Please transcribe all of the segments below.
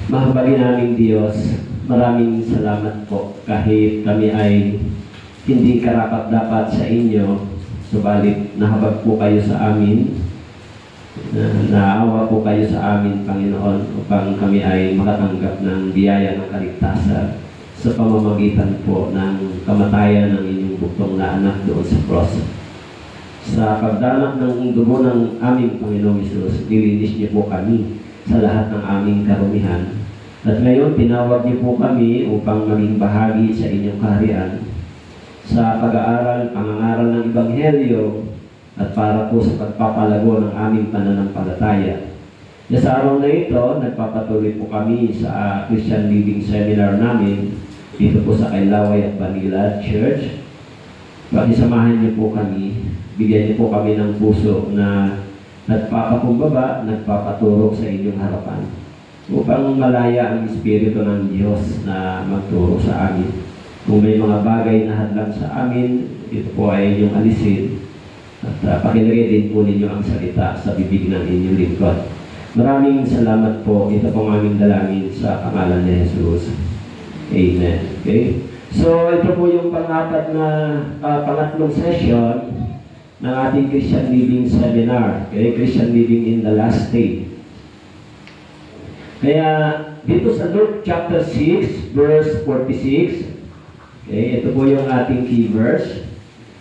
Mahabagin naming Diyos, maraming salamat po kahit kami ay hindi karapat-dapat sa inyo, subalit nahabag po kayo sa amin, naawa po kayo sa amin, Panginoon, upang kami ay makatanggap ng biyaya ng kaligtasan sa pamamagitan po ng kamatayan ng inyong buktong na anak doon sa cross. Sa pagdalak ng dugo ng aming Panginoong Hesus, nilinis niyo po kami sa lahat ng aming karumihan. At ngayon, tinawag niyo po kami upang maging bahagi sa inyong kaharian sa pag-aaral, pangangaral ng Ebanghelyo at para po sa pagpapalago ng aming pananampalataya. Sa araw na ito, nagpapatuloy po kami sa Christian Living Seminar namin dito po sa Kailaway at Banila Church. Pakisamahan niyo po kami, bigyan niyo po kami ng puso na nagpapakumbaba, nagpapaturo sa inyong harapan upang malaya ang Espiritu ng Diyos na magturo sa amin. Kung may mga bagay na hadlang sa amin, ito po ay inyong alisin at pakilagay din po ninyo ang salita sa bibig ng inyong lingkod. Maraming salamat po. Ito pong aming dalangin sa pangalan ni Jesus. Amen. Okay? So, ito po yung pangatlong session ng ating Christian Living Seminar. Okay? Christian Living in the Last Day. Kaya, dito sa Luke chapter 6, verse 46, okay, ito po yung ating key verse.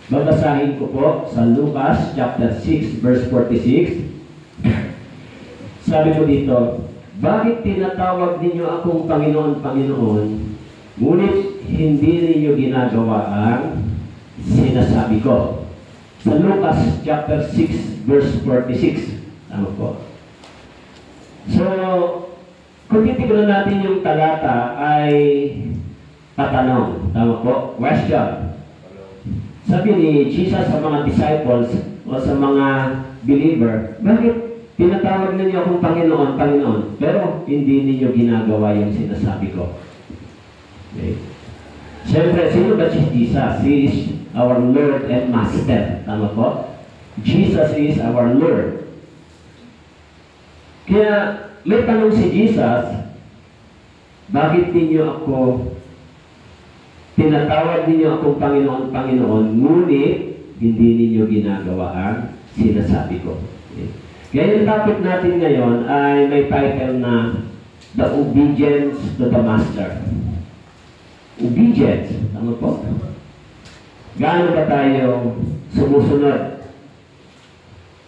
Babasahin ko po sa Lucas chapter 6, verse 46. Sabi po dito, bakit tinatawag ninyo akong Panginoon, Panginoon, ngunit hindi ninyo ginagawa ang sinasabi ko? Sa Lucas chapter 6, verse 46. Tama po. So, kung titignan natin yung talata ay tatanong. Tama po? Question. Sabi ni Jesus sa mga disciples o sa mga believer, bakit tinatawag ninyo akong Panginoon, Panginoon, pero hindi ninyo ginagawa yung sinasabi ko? Okay. Siyempre, sino ba si Jesus? He is our Lord and Master. Tama po? Jesus is our Lord. Kaya, may tanong si Jesus, bakit tinatawag ninyo akong Panginoon, Panginoon, ngunit hindi ninyo ginagawa ang sinasabi ko? Okay. Kaya yung topic natin ngayon ay may title na The Obedience to the Master. Obedience. Tama po? Gaano ba tayo sumusunod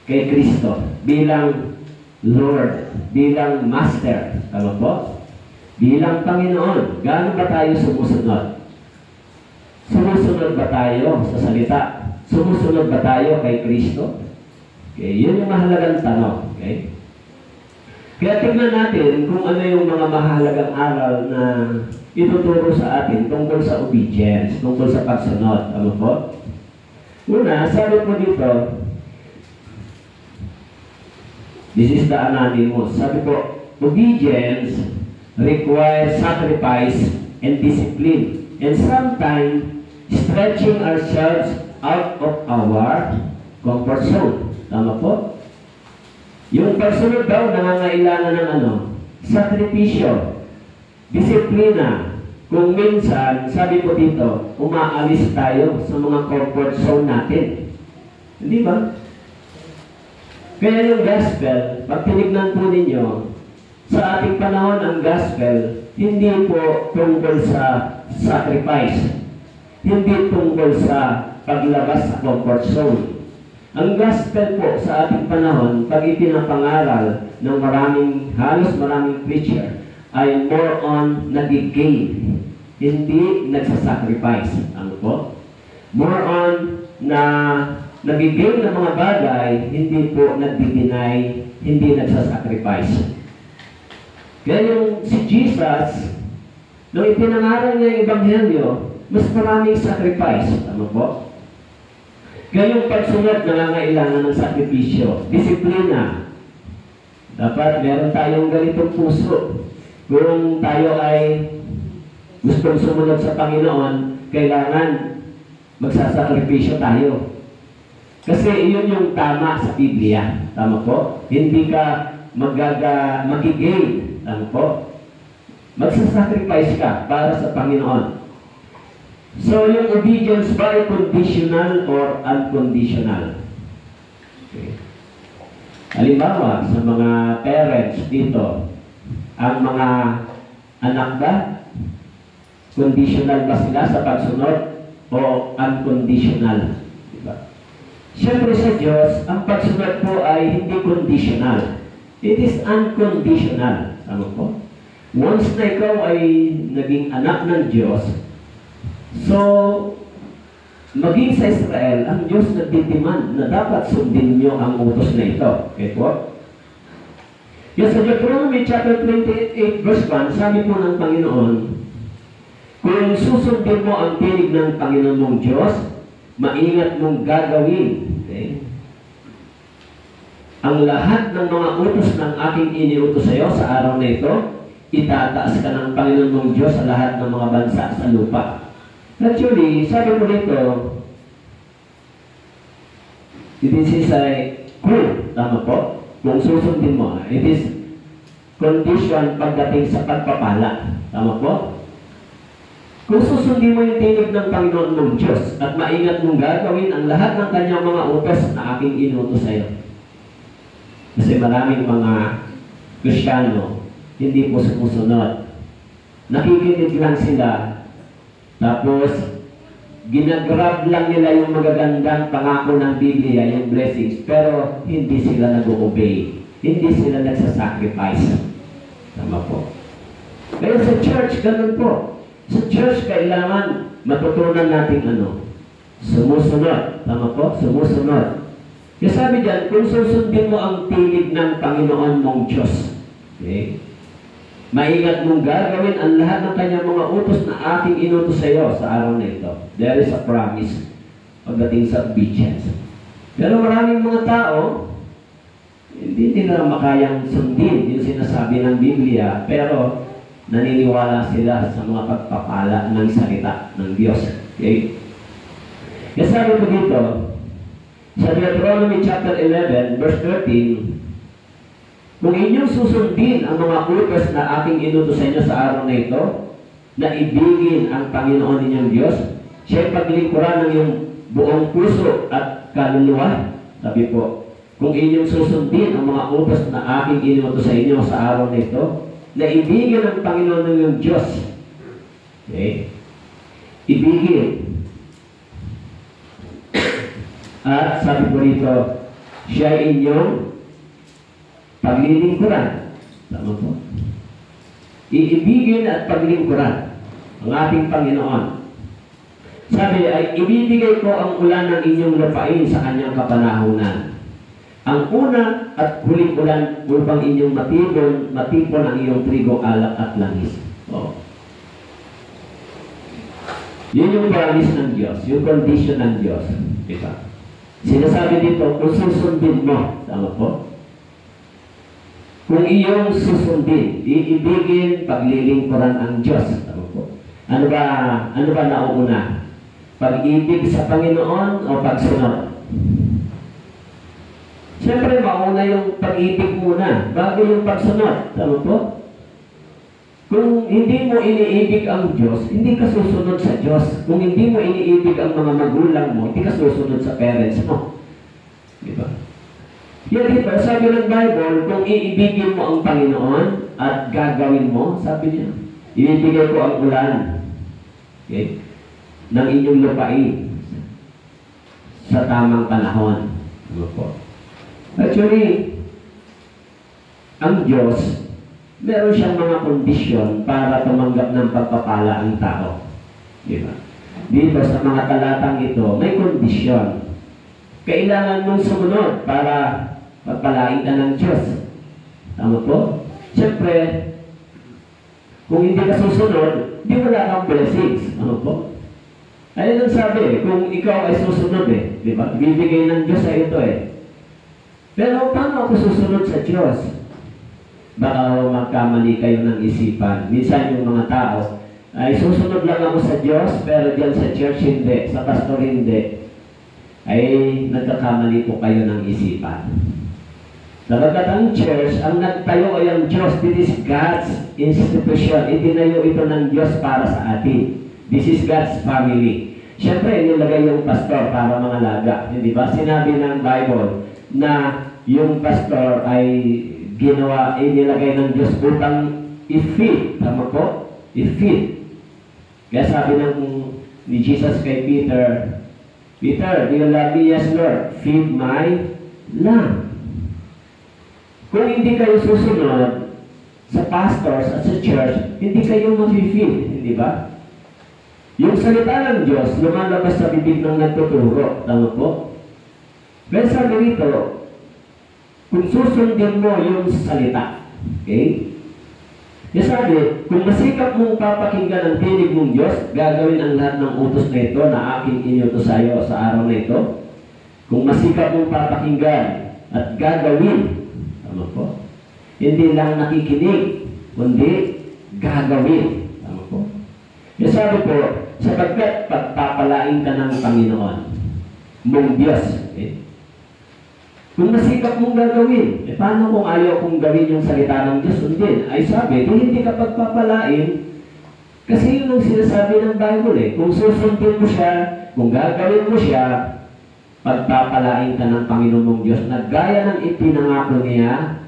kay Kristo bilang Lord, bilang Master? Tama po? Bilang Panginoon. Gaano ba tayo sumusunod? Sumusunod ba tayo sa salita? Sumusunod ba tayo kay Kristo? Okay, yun yung mahalagang tanong. Okay? Kaya tignan natin kung ano yung mga mahalagang aral na ituturo sa atin tungkol sa obedience, tungkol sa pagsunod. Tama po? Una, sabi po dito, this is the anonymous. Sabi po, obedience requires sacrifice and discipline, and sometimes stretching ourselves out of our comfort zone. Tama po? Yung pagsunod daw nangangailangan ng sakripisyo, disiplina. Kung minsan, sabi po dito, umaalis tayo sa mga comfort zone natin. Hindi ba? Kaya yung gospel, pag tinignan po ninyo, sa ating panahon ang gospel, hindi po tungkol sa sacrifice. Hindi tungkol sa paglabas sa comfort zone. Ang gospel po sa ating panahon, pag ipinapangaral ng halos maraming preacher, ay more on nag-gain, hindi nagsasacrifice. Ano po? More on na nag-gain ng mga bagay, hindi po nag-deny, hindi nagsasacrifice. Kaya yung si Jesus, nung ipinangaral niya yung Ebanghelyo, mas maraming sacrifice. Tama po? Kaya yung pagsunod nangangailangan ng sakripisyo, disiplina. Dapat meron tayong ganitong puso. Kung tayo ay gustong sumunod sa Panginoon, kailangan magsasakripisyo tayo. Kasi iyon yung tama sa Biblia. Tama po? Hindi ka magiging. Tama po? Magsasacrifice ka para sa Panginoon. So, yung obedience ba ay conditional or unconditional? Okay. Halimbawa, sa mga parents dito, ang mga anak ba, conditional ba sila sa pagsunod o unconditional? Diba? Siyempre sa Diyos, ang pagsunod po ay hindi conditional. It is unconditional. Tama po? Once na ikaw ay naging anak ng Diyos, so, maging sa Israel, ang Diyos nagdidemand na dapat sundin niyo ang utos na ito. Okay po? Yes, sa Deuteronomy chapter 28 verse 1, sabi po ng Panginoon, kung susundin mo ang tinig ng Panginoon mong Diyos, maingat mong gagawin. Okay? Ang lahat ng mga utos ng aking iniutos sa iyo sa araw na ito, itataas ka ng Panginoon mong Diyos sa lahat ng mga bansa sa lupa. Actually, sabi mo dito, this is a clue. Tama po? Kung susundin mo, it is condition pagdating sa pagpapala. Tama po? Kung susundin mo yung tinig ng Panginoon mong Diyos at maingat mong gagawin ang lahat ng kanyang mga utos na aking inutos sa iyo. Kasi maraming mga Kristiyano hindi po sumusunod. Nakikinig lang sila, tapos ginagrab lang nila yung magagandang pangako ng Biblia, yung blessings, pero hindi sila nag-obey. Hindi sila nagsasacrifice. Tama po. Kaya sa church, ganun po. Sa church, kailangan matutunan natin sumusunod. Tama po? Sumusunod. Kaya sabi dyan, kung susundin mo ang tinig ng Panginoon mong Diyos, okay? Maingat mong gagawin ang lahat ng kanyang mga utos na aking inutos sa iyo sa araw na ito. There is a promise pagdating sa obedience. Pero maraming mga tao, hindi nila makayang sundin yung sinasabi ng Biblia, pero naniniwala sila sa mga pagpapala ng salita ng Diyos. Okay? Kaya sabi ko dito, sa Deuteronomy chapter 11, verse 13, kung inyong susundin ang mga utos na aking inutos sa inyo sa araw na ito, na ibigin ang Panginoon ninyong Diyos, siya'y paglingkuran ng iyong buong puso at kaluluwa. Sabi po, kung inyong susundin ang mga utos na aking inutos sa inyo sa araw na ito, na ibigin ang Panginoon ninyong Diyos. Okay? Ibigin. At sabi po rito, siya'y inyong paglilingkuran. Tama po. Iibigin at paglilingkuran ang ating Panginoon. Sabi ay, ibibigay ko ang ulan ng inyong lupain sa kanyang kapanahunan. Ang una at huling ulan upang inyong matipon ang iyong trigo, alak at langis. Oh. Yun yung promise ng Diyos, yung condition ng Diyos. Diba? Sinasabi dito, kung susundin mo, tama po? Kung iyong susundin, iibigin, paglilingkuran ang Diyos. Tama po? Ano ba nauuna? Pag-ibig sa Panginoon o pagsunod? Siyempre, mauna yung pag-ibig muna, bago yung pagsunod. Tama po? Kung hindi mo iniibig ang Diyos, hindi ka susunod sa Diyos. Kung hindi mo iniibig ang mga magulang mo, hindi ka susunod sa parents mo. Diba? Yan dito, sabi ng Bible, kung iibigin mo ang Panginoon at gagawin mo, sabi niya, ibibigay ko ang ulan, okay, ng inyong lupain sa tamang panahon. Ano po? Actually, ang Diyos, meron siyang mga kondisyon para tumanggap ng pagpapala ang tao. Diba? Dito sa mga talatang ito, may kondisyon. Kailangan mong sumunod para pagpalain ka ng Diyos. Tama po? Siyempre, kung hindi ka susunod, hindi wala kang blessings. Ano po? Ayun ang sabi, kung ikaw ay susunod diba? Bibigay ng Diyos sa ito Pero paano ako susunod sa Diyos? Baka magkamali kayo ng isipan. Minsan yung mga tao, ay susunod lang ako sa Diyos, pero diyan sa church hindi, sa pastor hindi. Ay nagkakamali po kayo ng isipan. Dapat ang church, ang nagtayo ay ang Diyos. This is God's institution. Itinayo ito ng Diyos para sa atin. This is God's family. Siyempre, nilagay yung pastor para mga laga. Hindi ba? Sinabi ng Bible na yung pastor ay inilagay ng Diyos upang i-feed. Tama po? I-feed. Kaya sabi ni Jesus kay Peter, Peter, do you love me? Yes, Lord. Feed my lamb. Kung hindi kayo susunod sa pastors at sa church, hindi kayo ma-feed, hindi ba? Yung salita ng Diyos, lumalabas sa bibig ng nagtuturo. Tama po? Pero sabi rito, kung susundin mo yung salita, okay? Yung sabi, kung masikap mong papakinggan ang tinig ng Diyos, gagawin ang lahat ng utos na ito na aking inyutos sa iyo sa araw na ito. Kung masikap mong papakinggan at gagawin, tama po? Hindi lang nakikinig, kundi gagawin. Tama po? Yung sabi po, sapagkat pagpapalain ka ng Panginoon, mong Diyos. Okay? Kung masikap mong gagawin, paano kung ayaw kong gawin yung salita ng Diyos? Ay sabi, hindi ka pagpapalain, kasi yun ang sinasabi ng Bible Kung susundin mo siya, kung gagawin mo siya, pagpapalain ka ng Panginoon mong Diyos na gaya ng ipinangako niya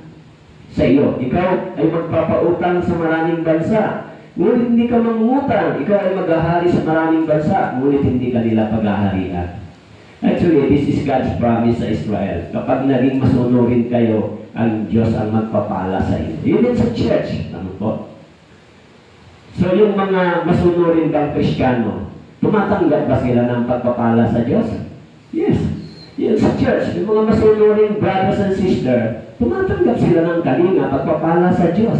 sa iyo. Ikaw ay magpapautang sa maraming bansa. Ngunit hindi ka mangungutang. Ikaw ay maghahari sa maraming bansa. Ngunit hindi ka nila paghaharian. Actually, this is God's promise sa Israel. Kapag naging masunurin kayo, ang Diyos ang magpapala sa iyo. Yun din sa church. Ano po? So, yung mga masunurin bang Kristiyano, tumatanggap ba sila ng pagpapala sa Diyos? Yes. Yan sa church, yung mga masunuring brothers and sisters, tumatanggap sila ng kalinga, pagpapala sa Diyos.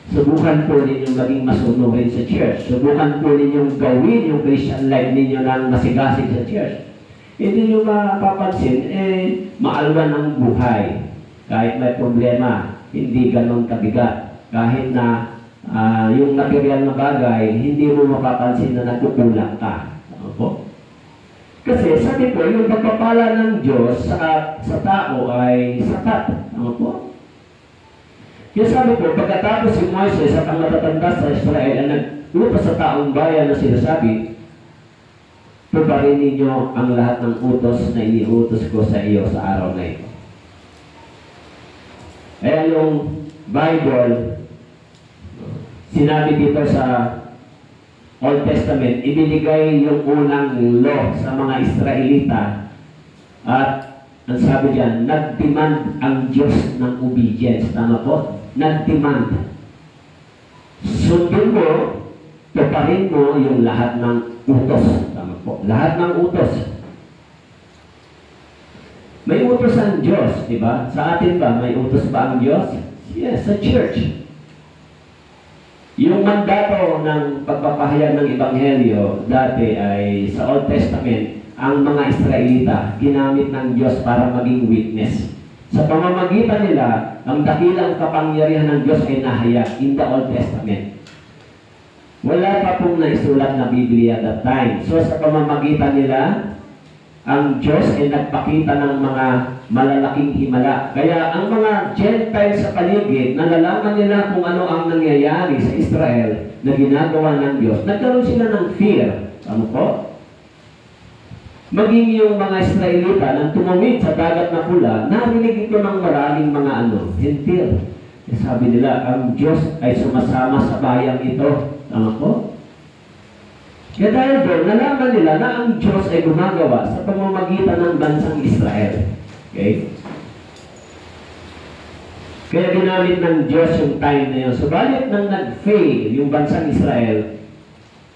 Subukan po ninyong maging masunurin sa church. Subukan po ninyong gawin yung Christian life ninyo ng masigasig sa church. Hindi nyo mapapansin, maalwan ang buhay. Kahit may problema, hindi ganun kabigat. Kahit na yung material na bagay, hindi mo mapapansin na nagkukulang ka. Ano po? Kasi sabi po, yung pagpapala ng Diyos sa tao ay sapat. Ano po? Kaya sabi po, pagkatapos si Moises at ang matatanda sa Israel ay naglupa sa taong bayan na sinasabi, tuparin ninyo ang lahat ng utos na iniutos ko sa iyo sa araw na ito. Kaya yung Bible, sinabi dito sa Old Testament, ibinigay yung unang law sa mga Israelita at ang sabi diyan, nag-demand ang Diyos ng obedience. Tama po? Nag-demand. Sundin mo, tuparin mo yung lahat ng utos. Tama po? Lahat ng utos. May utos ang Diyos, di ba? Sa atin ba, may utos ba ang Diyos? Yes, sa church. Yung mandato ng pagpapahayag ng Ebanghelyo dati ay sa Old Testament, ang mga Israelita ginamit ng Diyos para maging witness. Sa pamamagitan nila, ang dakilang kapangyarihan ng Diyos ay nahayag in the Old Testament. Wala pa pong naisulat na Biblia at that time. So sa pamamagitan nila, ang Diyos ay nagpakita ng mga malalaking himala. Kaya ang mga Gentiles sa paligid, nalalaman nila kung ano ang nangyayari sa Israel na ginagawa ng Diyos. Nagkaroon sila ng fear. Ano po? Maging yung mga Israelita nang tumawid sa dagat na pula, narinig ito ng maraming mga hentil. Sabi nila, ang Diyos ay sumasama sa bayang ito. Ano po? Kaya dahil doon, nalaman nila na ang Diyos ay gumagawa sa pamamagitan ng bansang Israel. Okay? Kaya ginamit ng Diyos yung time na yun. Subalit nang nag-fail yung bansang Israel,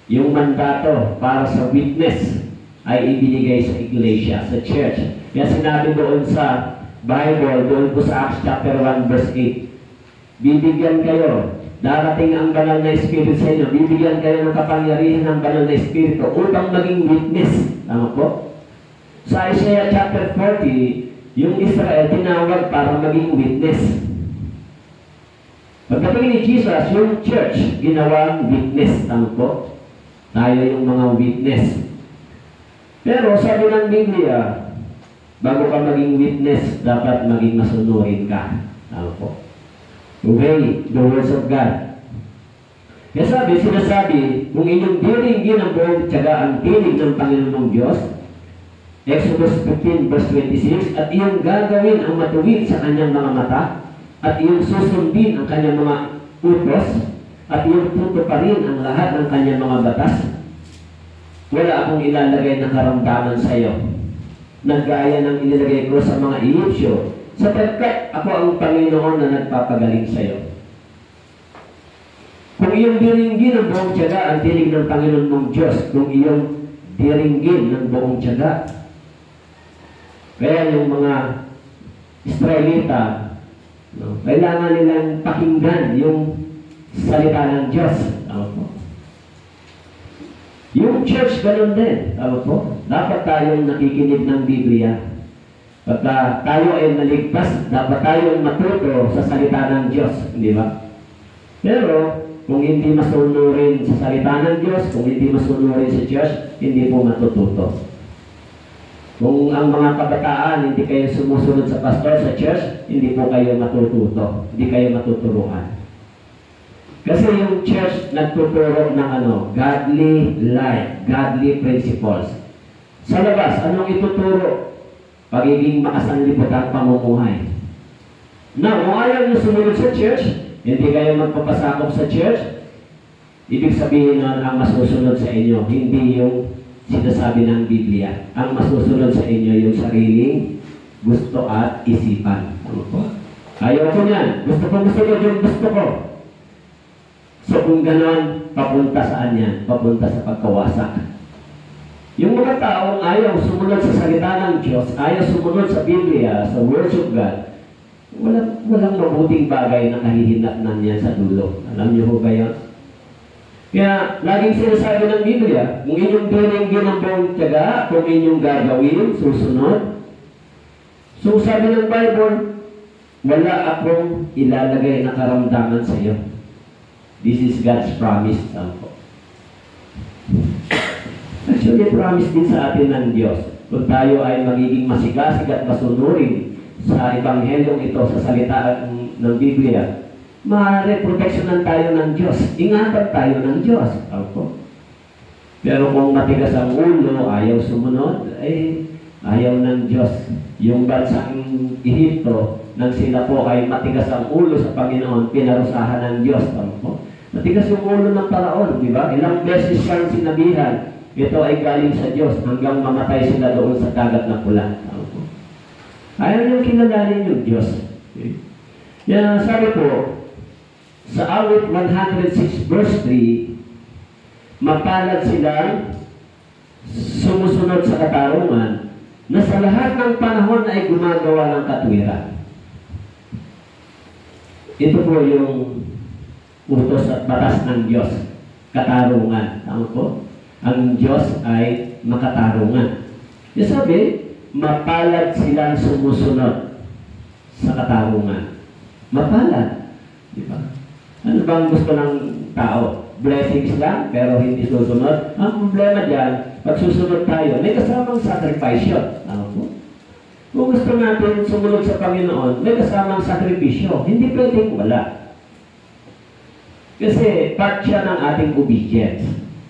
yung mandato para sa witness ay ibinigay sa iglesia, sa church. Kaya sinabi doon sa Bible, doon po sa Acts chapter 1 verse 8, bibigyan kayo, darating ang banal na Espiritu sa inyo, bibigyan kayo ng kapangyarihan ng banal na Espiritu upang maging witness. Tama po? Sa Isaiah chapter 40, yung Israel tinawag para maging witness. Pagdating ni Jesus, yung church ginawang witness. Tama po? Tayo yung mga witness. Pero sabi ng Biblia, Bago ka maging witness, dapat maging masunurin ka. Tama po. Obey the words of God. Kaya sinasabi, kung inyong diringgin ang buong tiyaga ang tinig ng Panginoon mong Diyos, Exodus 15 verse 26, at iyong gagawin ang matuwid sa kanyang mga mata, at iyong susundin ang kanyang mga utos, at iyong tutuparin ang lahat ng kanyang mga batas, wala akong ilalagay na karamdaman sa iyo, nagaya ng inilagay ko sa mga Egyptyo, sapagkat ako ang Panginoon na nagpapagaling sa iyo. Kung iyong diringgin ang buong tiyaga ang tinig ng Panginoon mong Diyos, kung iyong diringgin ng buong tiyaga. Kaya yung mga Israelita, kailangan nilang pakinggan yung salita ng Diyos. Tama po. Yung church, ganun din. Tama po. Dapat tayong nakikinig ng Biblia. Pagka tayo ay naligtas, dapat tayong matuto sa salita ng Diyos. Di ba? Pero, kung hindi masunurin sa salita ng Diyos, kung hindi masunurin sa church, hindi po matututo. Kung ang mga kabataan hindi kayo sumusunod sa pastor sa church, hindi po kayo matututo. Hindi kayo matuturuan. Kasi yung church nagtuturo ng godly life, godly principles. Sa labas, anong ituturo? Pagiging makasanlibutan pamumuhay. Na, kung ayaw nyo sumunod sa church, hindi kayo magpapasakop sa church, ibig sabihin nun, ang masusunod sa inyo, hindi yung sinasabi ng Biblia. Ang masusunod sa inyo, yung sariling gusto at isipan. Ano po? Ayaw ko niyan. Gusto ko yung gusto ko. So kung gano'n, papunta saan yan? Papunta sa pagkawasak. Yung mga taong ayaw sumunod sa salita ng Diyos, ayaw sumunod sa Biblia, sa words of God, walang mabuting bagay na kahihinatnan niya sa dulo. Alam niyo ho ba yan? Kaya, laging sinasabi ng Biblia, kung inyong diringgin ang buong tiyaga, kung inyong gagawin, susunod. So, sabi ng Bible, wala akong ilalagay na karamdaman sa iyo. This is God's promise. Actually, promise din sa atin ng Diyos. Kung tayo ay magiging masigasig at masunurin sa Ebanghelyong ito, sa salita ng Biblia, maaari proteksyonan tayo ng Diyos. Ingatan tayo ng Diyos. Pero kung matigas ang ulo, ayaw sumunod, ayaw ng Diyos. Yung bansang Ehipto, nang sila po ay matigas ang ulo sa Panginoon, pinarusahan ng Diyos. Matigas yung ulo ng Paraon, di ba? Ilang beses siyang sinabihan, ito ay galing sa Diyos, hanggang mamatay sila doon sa dagat na pula. Ayaw niyong kilalanin yung Diyos. Okay? Yan, sabi po, sa awit 106 verse 3, mapalad silang sumusunod sa katarungan na sa lahat ng panahon ay gumagawa ng katwiran. Ito po yung utos at batas ng Diyos. Katarungan. Tama po? Ang Diyos ay makatarungan. Yung sabi, mapalad silang sumusunod sa katarungan. Mapalad. Di ba? Ano bang gusto ng tao? Blessings lang, pero hindi susunod. Ang problema dyan, pag susunod tayo, may kasamang sacrifice yun. Kung gusto natin sumunod sa Panginoon, may kasamang sakripisyo. Hindi pwedeng wala. Kasi part siya ng ating obedience.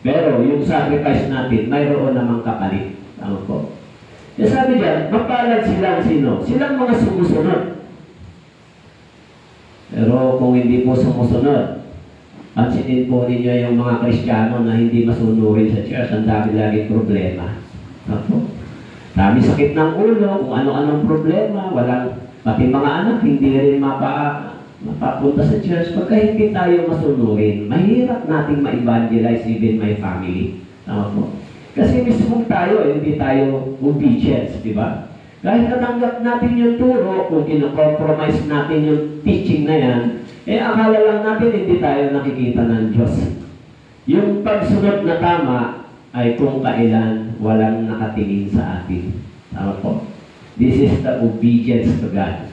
Pero yung sacrifice natin, mayroon namang kapalit. Tama po? Kaya sabi diyan, mapalad silang sino? Silang mga sumusunod. Pero kung hindi po sumusunod, pansinin po ninyo yung mga Kristiyano na hindi masunurin sa church, ang dami laging problema. Tama po? Dami sakit ng ulo, kung ano-anong problema, pati mga anak, hindi rin mapapunta sa church. Pagka hindi tayo masunurin, mahirap nating ma-evangelize even my family. Tama po? Kasi mismo tayo, hindi tayo obedience, di ba? Kahit natanggap natin yung turo, kung kino-compromise natin yung teaching na yan, akala lang natin hindi tayo nakikita ng Diyos. Yung pagsunod na tama ay kung kailan walang nakatingin sa atin. Tama po? This is the obedience to God.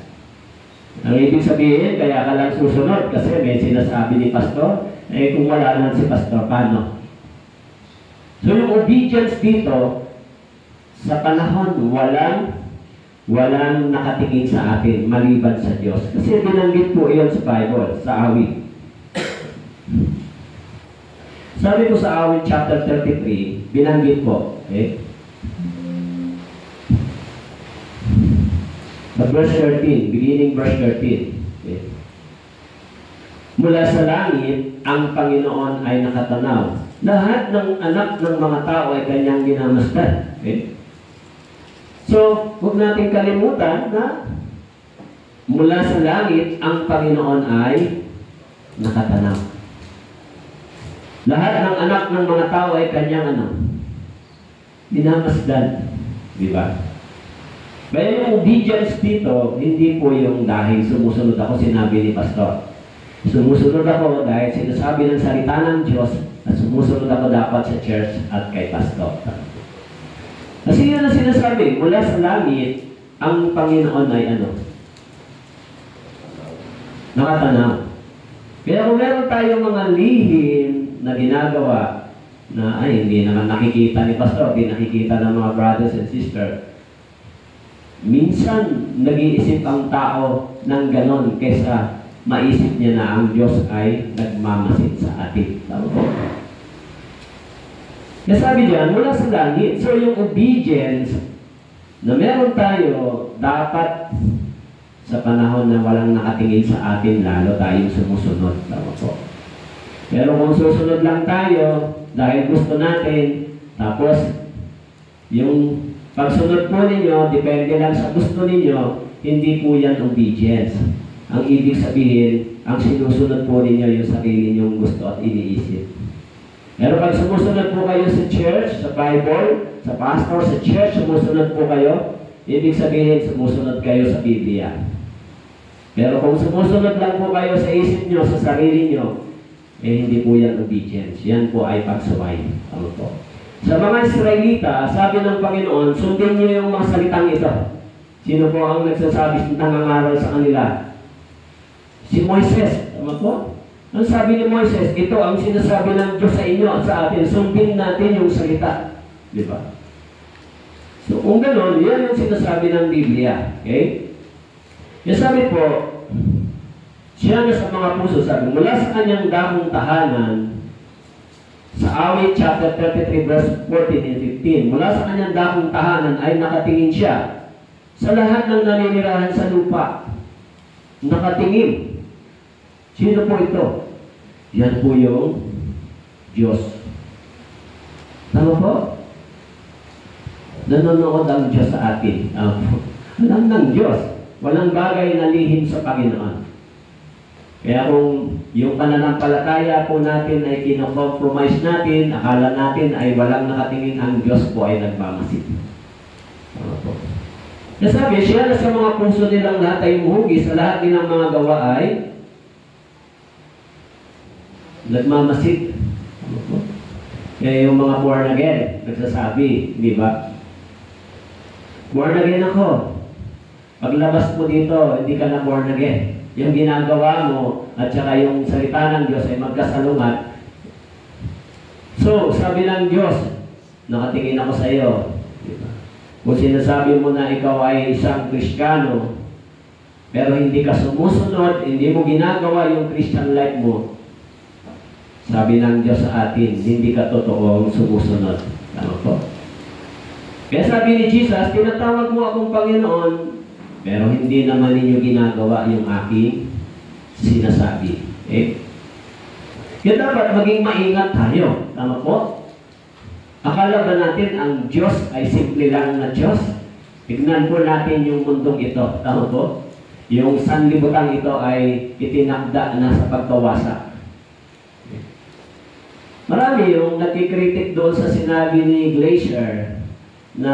Ang ibig sabihin, kaya ka lang susunod kasi may sinasabi ni Pastor, kung wala lang si Pastor, paano? So yung obedience dito, sa panahon walang walang nakatingin sa atin maliban sa Diyos. Kasi binanggit po iyon sa Bible, sa awit. Sabi ko sa awit chapter 33, binanggit po, okay? Sa verse 13, beginning verse 13. Okay? Mula sa langit, ang Panginoon ay nakatanaw. Lahat ng anak ng mga tao ay kanyang minamasdan. Okay? So, huwag natin kalimutan na mula sa langit, ang Panginoon ay nakatanaw. Lahat ng anak ng mga tao ay kanyang minamasdan. Di ba? Kaya yung obedience dito, hindi po yung dahil sumusunod ako, sinabi ni Pastor. Sumusunod ako dahil sinasabi ng salita ng Diyos at sumusunod ako dapat sa church at kay Pastor. Kasi yun ang sinasabi, mula sa langit, ang Panginoon ay nakatanaw. Kaya kung meron tayong mga lihim na ginagawa na hindi naman nakikita ni Pastor, hindi nakikita ng mga brothers and sisters, minsan nag-iisip ang tao ng ganon kaysa maisip niya na ang Diyos ay nagmamasid sa atin. Tama po? Nasabi diyan, mula sa langit. So yung obedience na meron tayo, dapat sa panahon na walang nakatingin sa atin, lalo tayong sumusunod. Tama po? Pero kung susunod lang tayo, dahil gusto natin, tapos yung pagsunod po ninyo, depende lang sa gusto ninyo, hindi po yan obedience. Ang ibig sabihin, ang sinusunod po ninyo yung sarili ninyong gusto at iniisip. Pero pag sumusunod po kayo sa church, sa Bible, sa pastor, sa church, sumusunod po kayo, ibig sabihin, sumusunod kayo sa Biblia. Pero kung sumusunod lang po kayo sa isip nyo, sa sarili nyo, hindi po yan obedience. Yan po ay pagsuway. Ano po? Sa mga Israelita, sabi ng Panginoon, sundin nyo yung mga salitang ito. Sino po ang nagsasabi, nangangaral sa kanila? Si Moises. Tama po? Ang sabi ni Moises, ito ang sinasabi ng Diyos sa inyo at sa atin, sundin natin yung salita. Di ba? So kung gano'n, yan yung sinasabi ng Biblia. Okay? Yung sabi po, siya na sa mga puso, sabi, mula sa kanyang damong tahanan, sa awit chapter 33 verse 14 and 15, mula sa kanyang dakong tahanan ay nakatingin siya sa lahat ng naninirahan sa lupa. Nakatingin. Sino po ito? Yan po yung Diyos. Tama po? Nanonood ang Diyos sa atin. Alam ng Diyos. Walang bagay na lihim sa Panginoon. Kaya kung yung pananampalataya po natin ay kino-compromise natin, akala natin ay walang nakatingin, ang Diyos po ay nagmamasid. Nasabi, siya na sa mga puso nilang lahat ay umuhugi, sa lahat nilang mga gawa ay nagmamasid. Kaya yung mga born again, nagsasabi, di ba? Born again ako. Paglabas mo dito, hindi ka na born again. Yung ginagawa mo at saka yung salita ng Diyos ay magkasalungat. So, sabi ng Diyos, nakatingin ako sa iyo. Diba? Kung sinasabi mo na ikaw ay isang Kristiyano, pero hindi ka sumusunod, hindi mo ginagawa yung Christian life mo, sabi ng Diyos sa atin, hindi ka totoong sumusunod. Tama po? Kaya sabi ni Jesus, tinatawag mo akong Panginoon, pero hindi naman ninyo ginagawa yung aking sinasabi. Okay? Kaya dapat maging maingat tayo. Tama po? Akala ba natin ang Diyos ay simple lang na Diyos? Tignan po natin yung mundong ito. Tama po? Yung sanlibutan ito ay itinakda na sa pagkawasak. Marami yung nakikritik doon sa sinabi ni Glacier na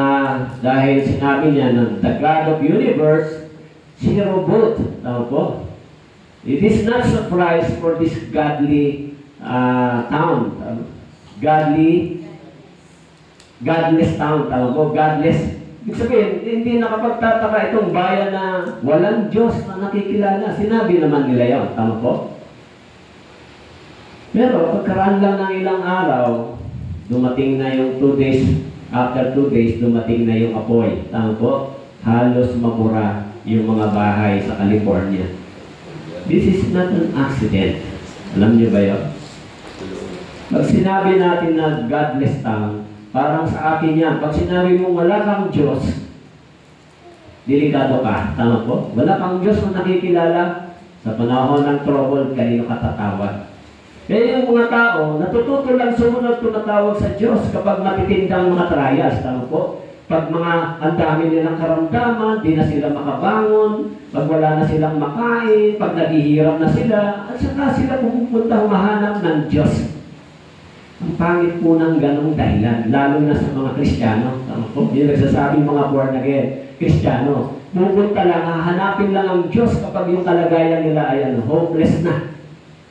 dahil sinabi niya na the God of universe, zero vote. Tama po? It is not surprise for this godly town. Godless town. Tama po? Godless. Ibig sabihin, hindi nakapagtataka itong bayan na walang Diyos na nakikilala. Sinabi naman nila yun. Tama po? Pero pagkaraan lang ng ilang araw, dumating na yung 2 days. After 2 days, dumating na yung apoy. Tama po? halos mabura yung mga bahay sa California. This is not an accident. Alam niyo ba yun? Pag sinabi natin na godless town, parang sa akin yan. Pag sinabi mo wala kang Diyos, delikado ka. Tama po? Wala kang Diyos na nakikilala sa panahon ng trouble, kanino ka tatawag. Kaya yung mga tao, natututo lang sumunod tumatawag sa Diyos kapag matitindang mga trials. Tama po? Pag ang dami nilang karamdaman, di na sila makabangon, pag wala na silang makain, pag naghihirap na sila, at saka sila pupunta humahanap ng Diyos. Ang pangit po ng ganong dahilan, lalo na sa mga Kristiyano. Tama po? Yung nagsasabing mga born again, Kristiyano. Pupunta lang, hahanapin lang ang Diyos kapag yung kalagayan nila ay hopeless na.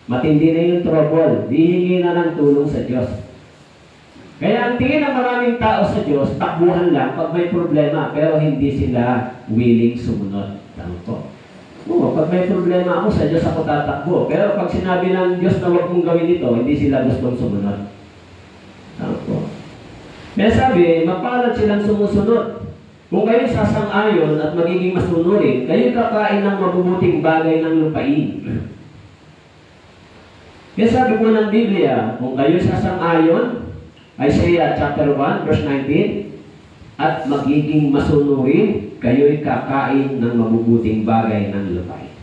Matindi na yung trouble, hihingi na ng tulong sa Diyos. Kaya ang tingin ng maraming tao sa Diyos, takbuhan lang pag may problema, pero hindi sila willing sumunod. Tama po. Oo, pag may problema ako sa Diyos, ako tatakbo. Pero pag sinabi ng Diyos na huwag mong gawin ito, hindi sila gustong sumunod. Tama po. Kaya sabi, mapalad silang sumusunod. Kung kayo sasang-ayon at magiging masunurin, kayo kakain ng mabubuting bagay ng lupain. Kaya sabi po ng Biblia, kung kayo sasang-ayon, Isaiah chapter 1, verse 19, at magiging masunurin, kayo'y kakain ng mabubuting bagay ng lupain.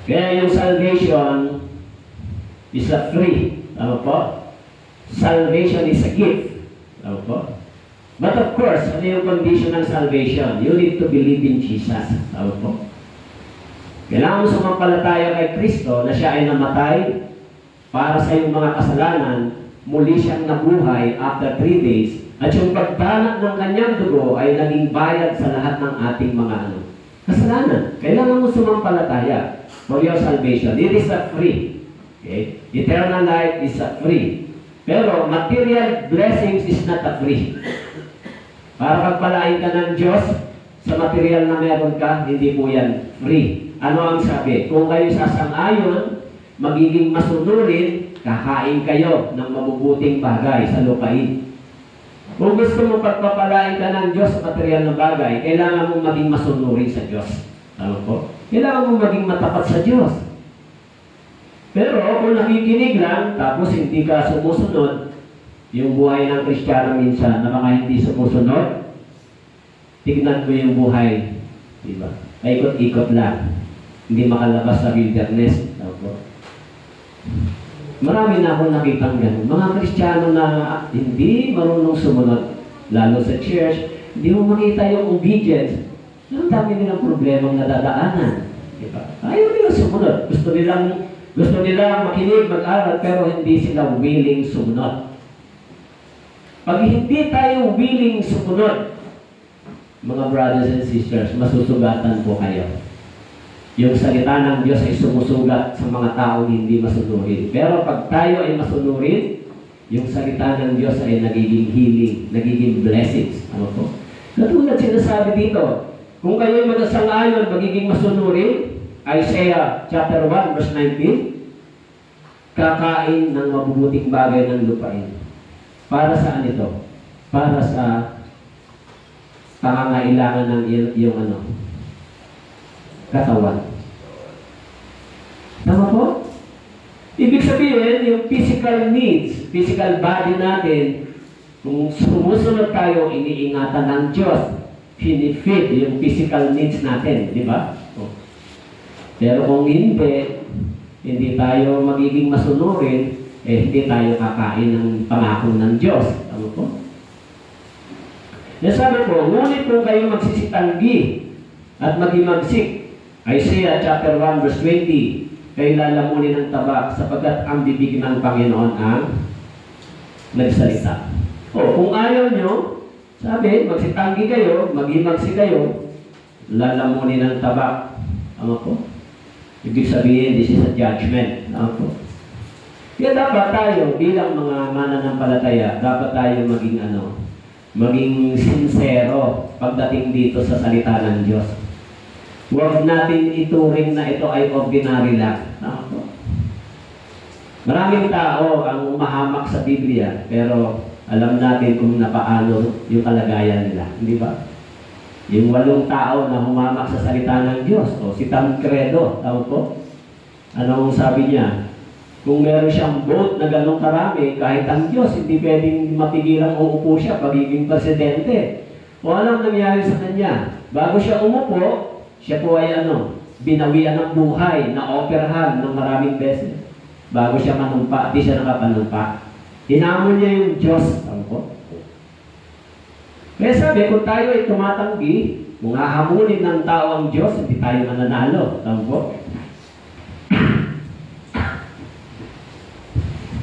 Kaya yung salvation is a free. Tama po? Salvation is a gift. Tama po? But of course, ano yung condition ng salvation? You need to believe in Jesus. Tama po? Kailangan mo sumampalataya kay Kristo na siya ay namatay para sa iyong mga kasalanan, muli siyang nabuhay after 3 days, at yung pagbanat ng kanyang dugo ay naging bayad sa lahat ng ating mga kasalanan. Kailangan mo sumampalataya for your salvation. It is a free. Okay? Eternal life is a free. Pero material blessings is not a free. Para pagpalain ka ng Diyos sa material na meron ka, hindi po yan free. Ano ang sabi? Kung kayo sasang-ayon, magiging masunurin, kakain kayo ng mabubuting bagay sa lupain. Kung gusto mo pagpapalain ka ng Diyos sa material na bagay, kailangan mong maging masunurin sa Diyos. Tama po? Kailangan mong maging matapat sa Diyos. Pero kung nakikinig lang, tapos hindi ka sumusunod, yung buhay ng Kristiyano minsan na mga hindi sumusunod, tignan ko yung buhay. Diba? Ikot-ikot lang. Hindi makalabas sa wilderness. Tama po? Marami na akong nakitang ganun. Mga Kristiyano na hindi marunong sumunod, lalo sa church, hindi mo makita yung obedience. Ang dami nilang problemang nadadaanan. Diba? Ayaw nila sumunod. Gusto nilang makinig, mag-aral, pero hindi sila willing sumunod. Pag hindi tayo willing sumunod, mga brothers and sisters, masusugatan po kayo. Yung salita ng Diyos ay sumusugat sa mga taong hindi masunurin. Pero pag tayo ay masunurin, yung salita ng Diyos ay nagiging healing, nagiging blessings. Ano po? Katulad sinasabi dito, kung kayo ay magsang-ayon, magiging masunurin, Isaiah chapter 1, verse 19, kakain ng mabubuting bagay ng lupain. Para saan ito? Para sa pangangailangan ng yung katawan. Tama po? Ibig sabihin, yung physical needs, physical body natin, kung sumusunod tayo, iniingatan ng Diyos, pinifit yung physical needs natin, di ba? Pero kung hindi tayo magiging masunurin, hindi tayo kakain ng pangako ng Diyos. Tama po? Sabi po, ngunit kung kayo magsisitanggi at magimagsik, Isaiah chapter 1 verse 20, kayo lalamunin ng tabak sapagkat ang bibig ng Panginoon ang nagsalita. Kung ayaw nyo, sabi, magsitanggi kayo, magimagsik kayo, lalamunin ng tabak. Tama po? Ibig sabihin, this is a judgment. Tama po? Kaya dapat tayo, bilang mga mananampalataya, dapat tayo maging sincero pagdating dito sa salita ng Diyos. Huwag natin ituring na ito ay ordinary lang. Maraming tao ang umahamak sa Biblia, pero alam natin kung napaano yung kalagayan nila. Hindi ba? Yung 8 tao na humamak sa salita ng Diyos. O si Tancredo, tawag po. Anong sabi niya? Kung meron siyang vote na ganong karami, kahit ang Diyos, hindi pwedeng mapigilang uupo siya pagiging presidente. O anong nangyari sa kanya? Bago siya umupo, siya po ay binawian ng buhay, na operahan ng maraming beses. Bago siya manumpa, di siya nakapanumpa. Hinamon niya yung Diyos. Tawag. Kaya sabi, kung tayo ay tumatanggi, kung hahamunin ng tao ang Diyos, hindi tayo mananalo. Tawag.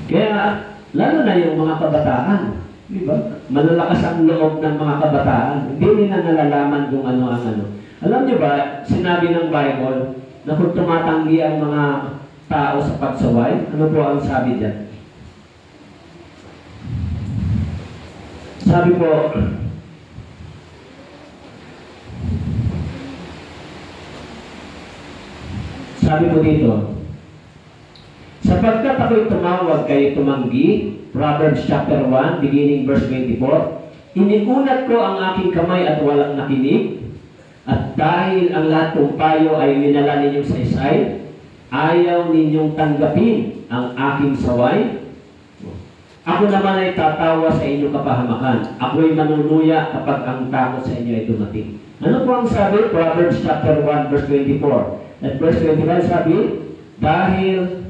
Kaya, lalo na yung mga kabataan. Diba? Malalakas ang loob ng mga kabataan. Hindi nila nalalaman kung ano ang ano. Alam niyo ba, sinabi ng Bible, na kung tumatanggi ang mga tao sa pagsaway, ano po ang sabi dyan? Sabi po, dito, sapagkat ako'y tumawag kayo tumanggi, Proverbs chapter 1, beginning verse 24, iniunat ko ang aking kamay at walang nakinig, at dahil ang lahat kong payo ay winala ninyong saysay, ayaw ninyong tanggapin ang aking saway. Ako naman ay tatawa sa inyong kapahamakan. Ako'y manunuya kapag ang takot sa inyo ay dumating. Ano po ang sabi? Proverbs chapter 1, verse 24. At verse 21 sabi, dahil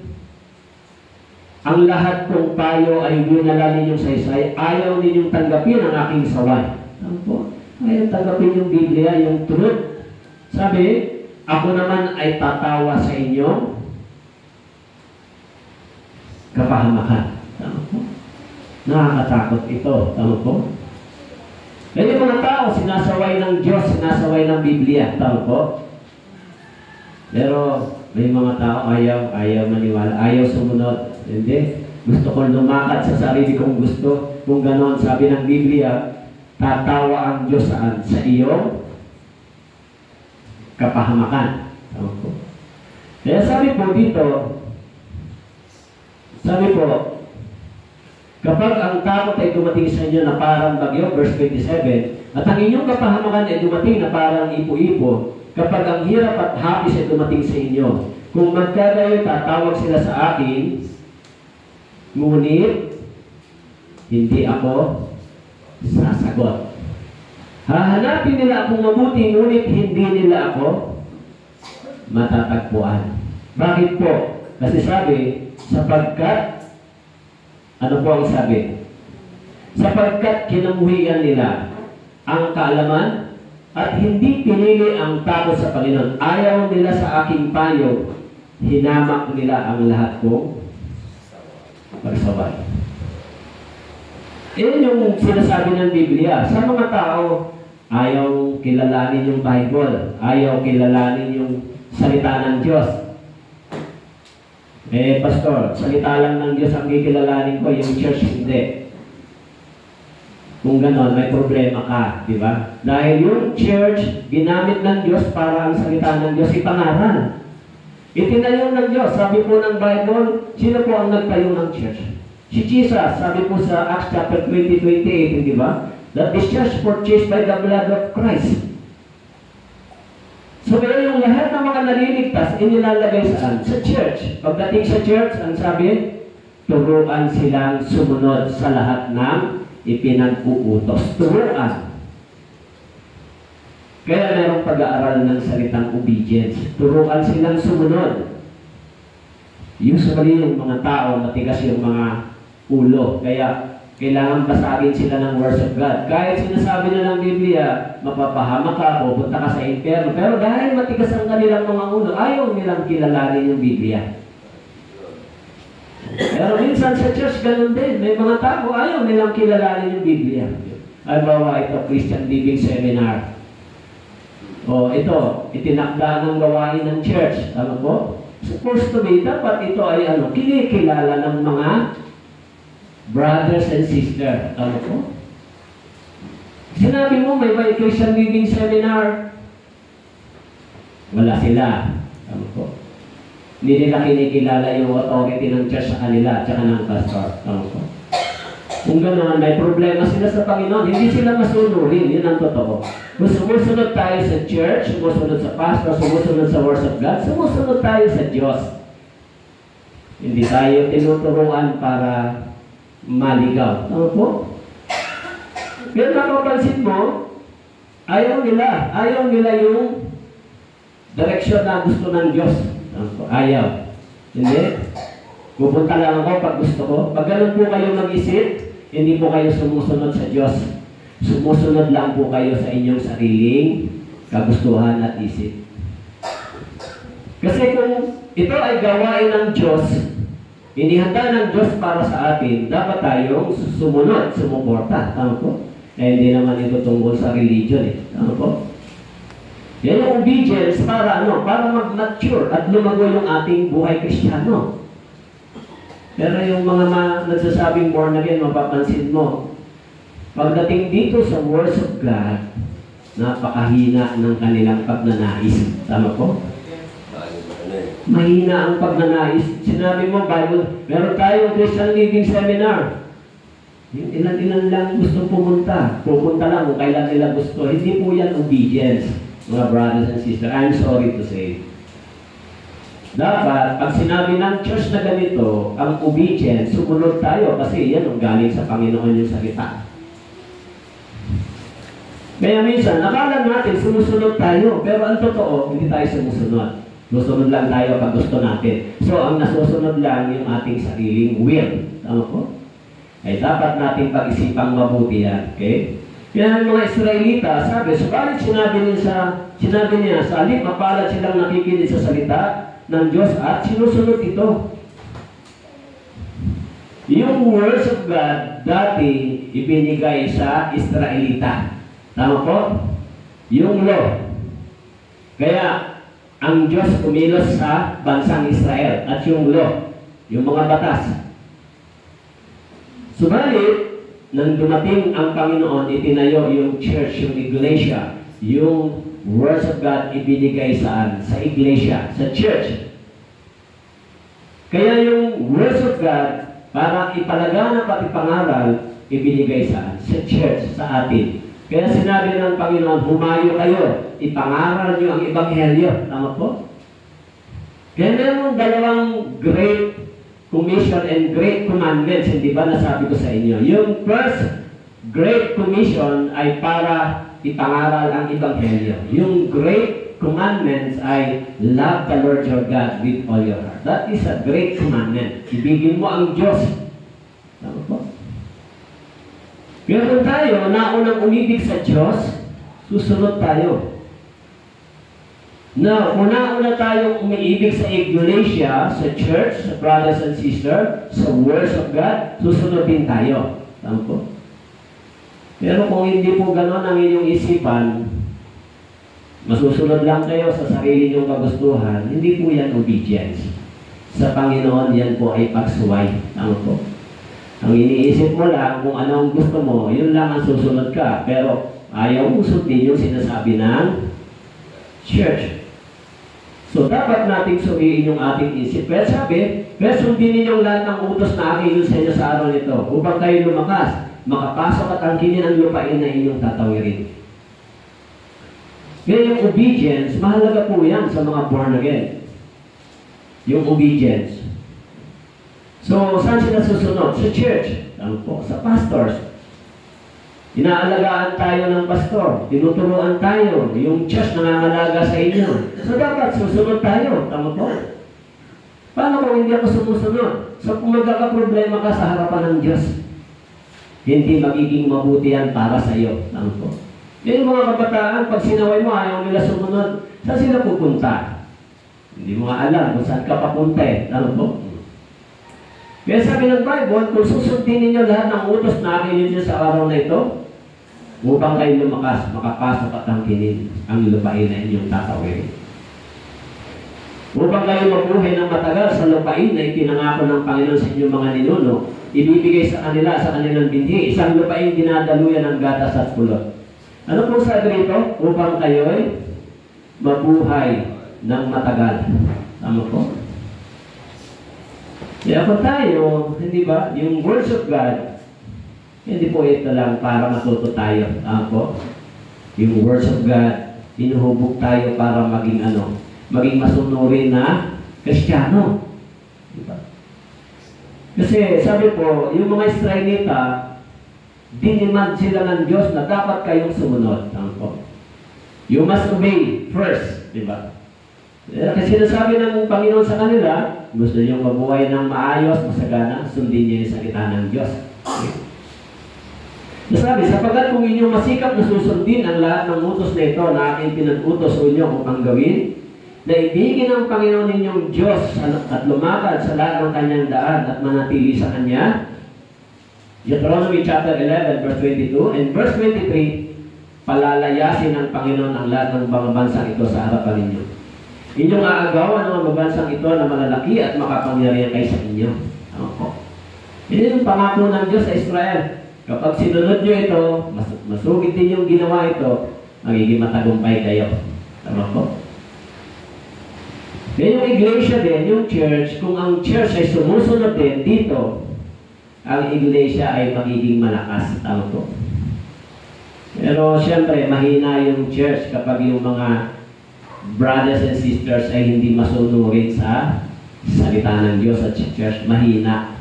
ang lahat kong payo ay winala ninyong saysay, ayaw ninyong tanggapin ang aking saway. Ano po? Ayaw tanggapin yung Biblia, yung truth. Sabi, ako naman ay tatawa sa inyong kapahamakan. Tama po? Nakakatakot ito. Tama po? Kaya yung mga tao, sinasaway ng Diyos, sinasaway ng Biblia. Tama po? Pero may mga tao ayaw maniwala, ayaw sumunod. Hindi. Gusto kong lumakad sa sarili kong gusto. Kung gano'n, sabi ng Biblia, tatawa ang Diyos saan? Sa iyong kapahamakan. Tama po? Kaya sabi po dito, kapag ang takot ay dumating sa inyo na parang bagyo, verse 27, at ang inyong kapahamakan ay dumating na parang ipo-ipo, kapag ang hirap at hapis ay dumating sa inyo, kung magkagayo, tatawag sila sa akin, ngunit, hindi ako sasagot. Hahanapin nila akong mabuti, ngunit hindi nila ako matatagpuan. Bakit po? Kasi sabi, sapagkat, ano po ang sabi? Sapagkat kinamuhian nila ang kaalaman at hindi pinili ang takot sa Panginoon. Ayaw nila sa aking payo, hinamak nila ang lahat kong pagsaway. Iyon yung sinasabi ng Biblia. Sa mga tao, ayaw kilalanin yung Bible. Ayaw kilalanin yung salita ng Diyos. Pastor, salita lang ng Diyos ang kikilalanin ko, yung church hindi. Kung ganon, may problema ka, di ba? Dahil yung church, ginamit ng Diyos para ang salita ng Diyos ipangaral. Itinayo ng Diyos. Sabi po ng Bible, sino po ang nagtayo ng church? Si Jesus, sabi po sa Acts chapter 20:28, di ba? That this church purchased by the blood of Christ. So, kaya yung lahat ng mga naliligtas, inilalagay saan? Sa church. Pagdating sa church, ang sabi, turuan silang sumunod sa lahat ng ipinag-uutos. Turuan. Kaya mayroong pag-aaral ng salitang obedience. Turuan silang sumunod. Usually, yung mga tao, matigas yung mga ulo. Kaya, kailangan basagin sila ng words of God. Kahit sinasabi na ng Biblia, mapapahama ka, pupunta ka sa impyerno. Pero dahil matigas ang kanilang mga ulo, ayaw nilang kilalanin yung Biblia. Pero minsan sa church, ganun din. May mga tao, ayaw nilang kilalanin yung Biblia. Ay bawa ito, Christian Living Seminar. O ito, itinakda ng gawain ng church. Tama po? Supposed to be, dapat ito ay kinikilala ng mga brothers and sisters. Tama po? Sinabi mo, may Christian Living Seminar. Wala sila. Tama po? Hindi nila kinikilala yung authority ng church sa kanila at saka ng pastor. Tama po? Kung gano'n, may problema sila sa Panginoon, hindi sila masunurin. Yun ang totoo. Kung sumusunod tayo sa church, sumusunod sa pastor, sumusunod sa words of God, sumusunod tayo sa Diyos. Hindi tayo tinuturuan para maligaw. Tama po? Pero napapansin mo, ayaw nila yung direksyon na gusto ng Diyos. Tama po? Ayaw. Hindi. Pupunta lang ako pag gusto ko. Pag ganun po kayo mag-isip, hindi po kayo sumusunod sa Diyos. Sumusunod lang po kayo sa inyong sariling kagustuhan at isip. Kasi kung ito ay gawain ng Diyos, inihanda ng Diyos para sa atin, dapat tayong sumunod, sumuporta. Tama po? Eh, hindi naman ito tungkol sa religion eh. Tama po? Yan yung obedience para para mag-mature at lumago yung ating buhay Kristiyano. Pero yung mga nagsasabing born again, mapapansin mo, pagdating dito sa words of God, napakahina ng kanilang pagnanais. Tama po? Mahina ang pagnanais. Sinabi mo, Bible, meron tayong Christian Living Seminar. Yung ilan-ilan lang gusto pumunta. Pupunta lang kung kailan nila gusto. Hindi po yan obedience, mga brothers and sisters. I'm sorry to say. Dapat, pag sinabi ng church na ganito, ang obedience, sumunod tayo kasi yan ang galing sa Panginoon yung salita. Kaya minsan, nakala natin sumusunod tayo, pero ang totoo, hindi tayo sumusunod. Susunod lang tayo pag gusto natin. So, ang nasusunod lang yung ating sariling will. Tama po? Ay dapat nating pag-isipang mabuti yan. Okay? Kaya ang mga Israelita, subalit sinabi niya, sa alip, mapalad silang nakikinig sa salita ng Diyos at sinusunod ito. Yung words of God dati ibinigay sa Israelita. Tama po? Yung law. Kaya ang Diyos kumilos sa bansang Israel at yung law, yung mga batas. Subalit, nang dumating ang Panginoon, itinayo yung church, yung iglesia, yung words of God ibinigay saan? Sa iglesia, sa church. Kaya yung words of God, para ipalaganap at ipangaral, ibinigay saan? Sa church, sa atin. Kaya sinabi ng Panginoon, humayo kayo, ipangaral nyo ang Ebanghelyo. Tama po? Kaya meron dalawang great commission and great commandments, hindi ba nasabi ko sa inyo? Yung first great commission ay para ipangaral ang Ebanghelyo. Yung great commandments ay love the Lord your God with all your heart. That is a great commandment. Ibigin mo ang Diyos. Tama po? Kaya kung tayo naunang umibig sa Diyos, susunod tayo. Now, kung nauna tayong umiibig sa iglesia, sa church, sa brothers and sisters, sa words of God, susunod din tayo. Tama po? Pero kung hindi po gano'n ang inyong isipan, masusunod lang kayo sa sarili niyong kagustuhan, hindi po yan obedience. Sa Panginoon, yan po ay pagsuway. Tama po? Ang iniisip mo lang kung anong gusto mo, yun lang ang susunod ka. Pero ayaw mo sundin yung sinasabi ng church. So, dapat nating suriin yung ating isip. Kaya sabi, kaya sundin ninyong lahat ng utos na aking sa inyo sa araw nito, upang kayo lumakas, makapasok at angkinin ang lupain na inyong tatawirin. Kaya yung obedience, mahalaga po yan sa mga born again. Yung obedience. So, saan sila susunod? Sa church. Po, sa pastors. Inaalagaan tayo ng pastor. Tinuturuan tayo. Yung church nangangalaga sa inyo. So, dapat susunod tayo. Tama po? Paano kung hindi ako sumusunod? So, kung magkakaproblema ka sa harapan ng Diyos, hindi magiging mabuti yan para sa iyo. Tama po? Yung mga kabataan, pag sinaway mo, ayaw nila sumunod, saan sila pupunta? Hindi mo nga alam kung saan ka papunta eh. Tama po? Kaya sabi ng Bible, kung susundin ninyo lahat ng utos na akin ninyo sa araw na ito, upang kayo lumakas, makapasok at angkinin ang lupain na inyong tatawirin. Upang kayo mabuhay ng matagal sa lupain na ipinangako ng Panginoon sa inyong mga ninuno, ibibigay sa kanila sa kanilang binhi, isang lupain dinadaluyan ng gatas at pulot. Ano po sabi rito? Upang kayo'y mabuhay ng matagal. Tama po? Kaya kung tayo, hindi ba, yung words of God, Hindi po ito lang para matuto tayo. Po? Yung words of God, inuhubog tayo para maging maging masunurin na Kristiyano. Diba? Kasi sabi po, yung mga Israelita, dinimand sila ng Diyos na dapat kayong sumunod. Po? You must obey first. Diba? Kasi sinasabi ng Panginoon sa kanila, gusto niyong mabuhay ng maayos, masagana, sundin niyo yung salita ng Diyos. Nasabi, sapagkat kung inyong masikap na susundin ang lahat ng utos na ito na aking pinag-utos sa inyo upang gawin, na ibigin ang Panginoon ninyong Diyos at lumakad sa lahat ng kanyang daan at manatili sa Kanya. Deuteronomy chapter 11, verse 22, and verse 23, palalayasin ng Panginoon ang lahat ng mga bansang ito sa harapan ninyo. Inyong aagawan ng mga bansang ito na malalaki at makapangyarihan kayo sa inyo. Yan yung pangako ng Diyos sa Israel. Kapag sinunod nyo ito, masugid din yung ginawa ito, magiging matagumpay kayo. Tama po? Then yung iglesia din, yung church, kung ang church ay sumusunod din dito, ang iglesia ay magiging malakas. Tama po? Pero siyempre, mahina yung church kapag yung mga brothers and sisters ay hindi masunurin sa salita ng Diyos at church. Mahina.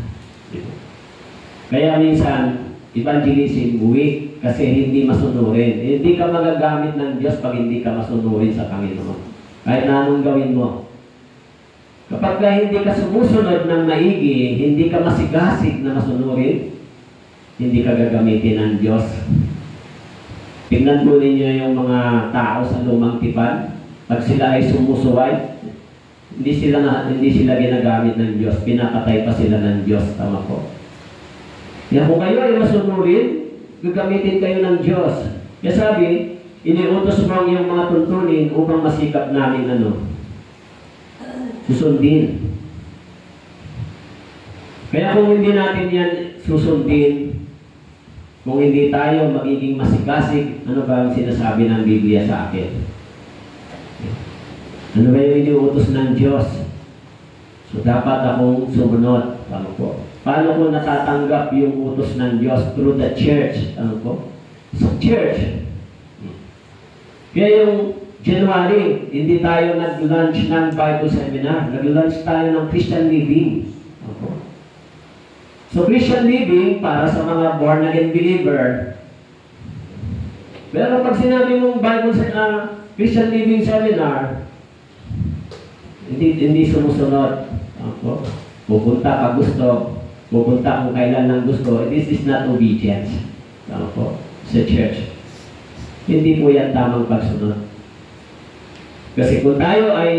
Kaya minsan, evangelism weak kasi hindi masunurin. Hindi ka magagamit ng Diyos pag hindi ka masunurin sa Panginoon. Kahit na anong gawin mo. Kapag hindi ka sumusunod ng maigi, hindi ka masigasig na masunurin, hindi ka gagamitin ng Diyos. Tingnan po ninyo yung mga tao sa lumang tipan. Pag sila ay sumusuway, hindi sila ginagamit ng Diyos. Pinapatay pa sila ng Diyos. Tama po. Kaya kung kayo ay masunurin, gagamitin kayo ng Diyos. Kaya sabi, iniutos mo ang iyong mga tuntunin upang masikap namin susundin. Kaya kung hindi natin yan susundin, kung hindi tayo magiging masigasig, ano ba ang sinasabi ng Biblia sa akin? Ano ba yung iniutos ng Diyos? So dapat akong sumunod. Tama po. Paano ko natatanggap yung utos ng Diyos? Through the church. Ano po? Sa church. Kaya yung January, hindi tayo nag-lunch ng Bible seminar. Nag-lunch tayo ng Christian living. Ano po? So Christian living, para sa mga born-again believer. Pero pag sinabi mong Christian living seminar, hindi sumusunod. Ano po? Pupunta pag gusto. Pupunta kung kailan lang gusto. This is not obedience. Tama po? Sa church. Hindi po yan tamang pagsunod. Kasi kung tayo ay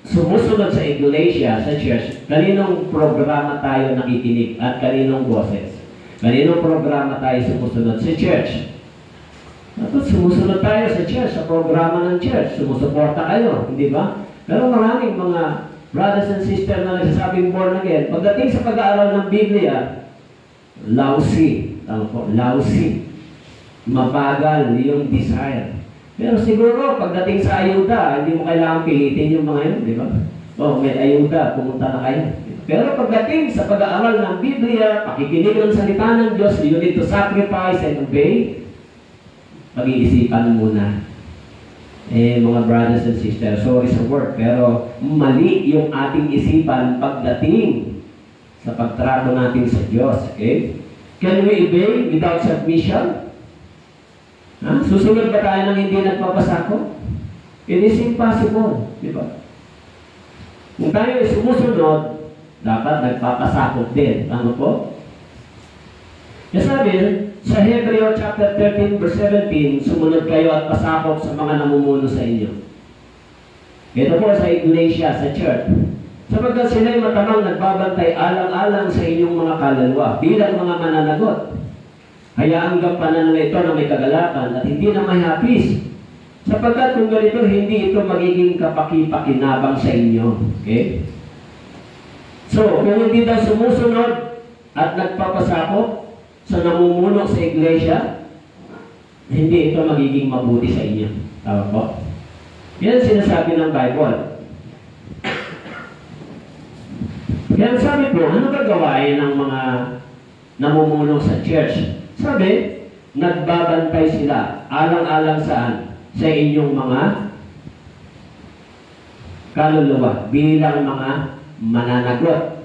sumusunod sa iglesia, sa church, kaninong programa tayo nakikinig at kaninong boses? Kaninong programa tayo sumusunod sa church? Dapat sumusunod tayo sa church, sa programa ng church. Sumusuporta kayo, hindi ba? Pero maraming mga brothers and sisters na nagsasabing born again, pagdating sa pag-aaral ng Biblia, lousy. Tama po, lousy. Mabagal yung desire. Pero siguro, pagdating sa ayuda, hindi mo kailangan pilitin yung mga yun, di ba? May ayuda, pumunta na kayo. Pero pagdating sa pag-aaral ng Biblia, pakikinig ng salita ng Diyos, you need to sacrifice and obey, pag-iisipan muna. Mga brothers and sisters, sorry sa word, pero mali yung ating isipan pagdating sa pagtrato natin sa Diyos. Okay? Can we obey without submission? Susunod ba tayo ng hindi nagpapasako? It is impossible. Di ba? Kung tayo ay sumusunod, dapat nagpapasakot din. Ano po? Kaya sabi, sa Hebreo chapter 13 verse 17, sumunod kayo at pasakop sa mga namumuno sa inyo. Ito po sa iglesia, sa church. Sapagkat sila'y matamang nagbabantay alang-alang sa inyong mga kaluluwa bilang mga mananagot. Hayaan gampanan nila ito na may kagalakan at hindi na may hapis. Sapagkat kung ganito, hindi ito magiging kapaki-pakinabang sa inyo. Okay? So, kung hindi daw sumusunod at nagpapasakop sa namumuno sa iglesia, hindi ito magiging mabuti sa inyo. Tama po? Yan sinasabi ng Bible. Yan sabi po, ano gagawain ng mga namumuno sa church. Sabi, nagbabantay sila, alang-alang saan? Sa inyong mga kaluluwa, bilang mga mananagot.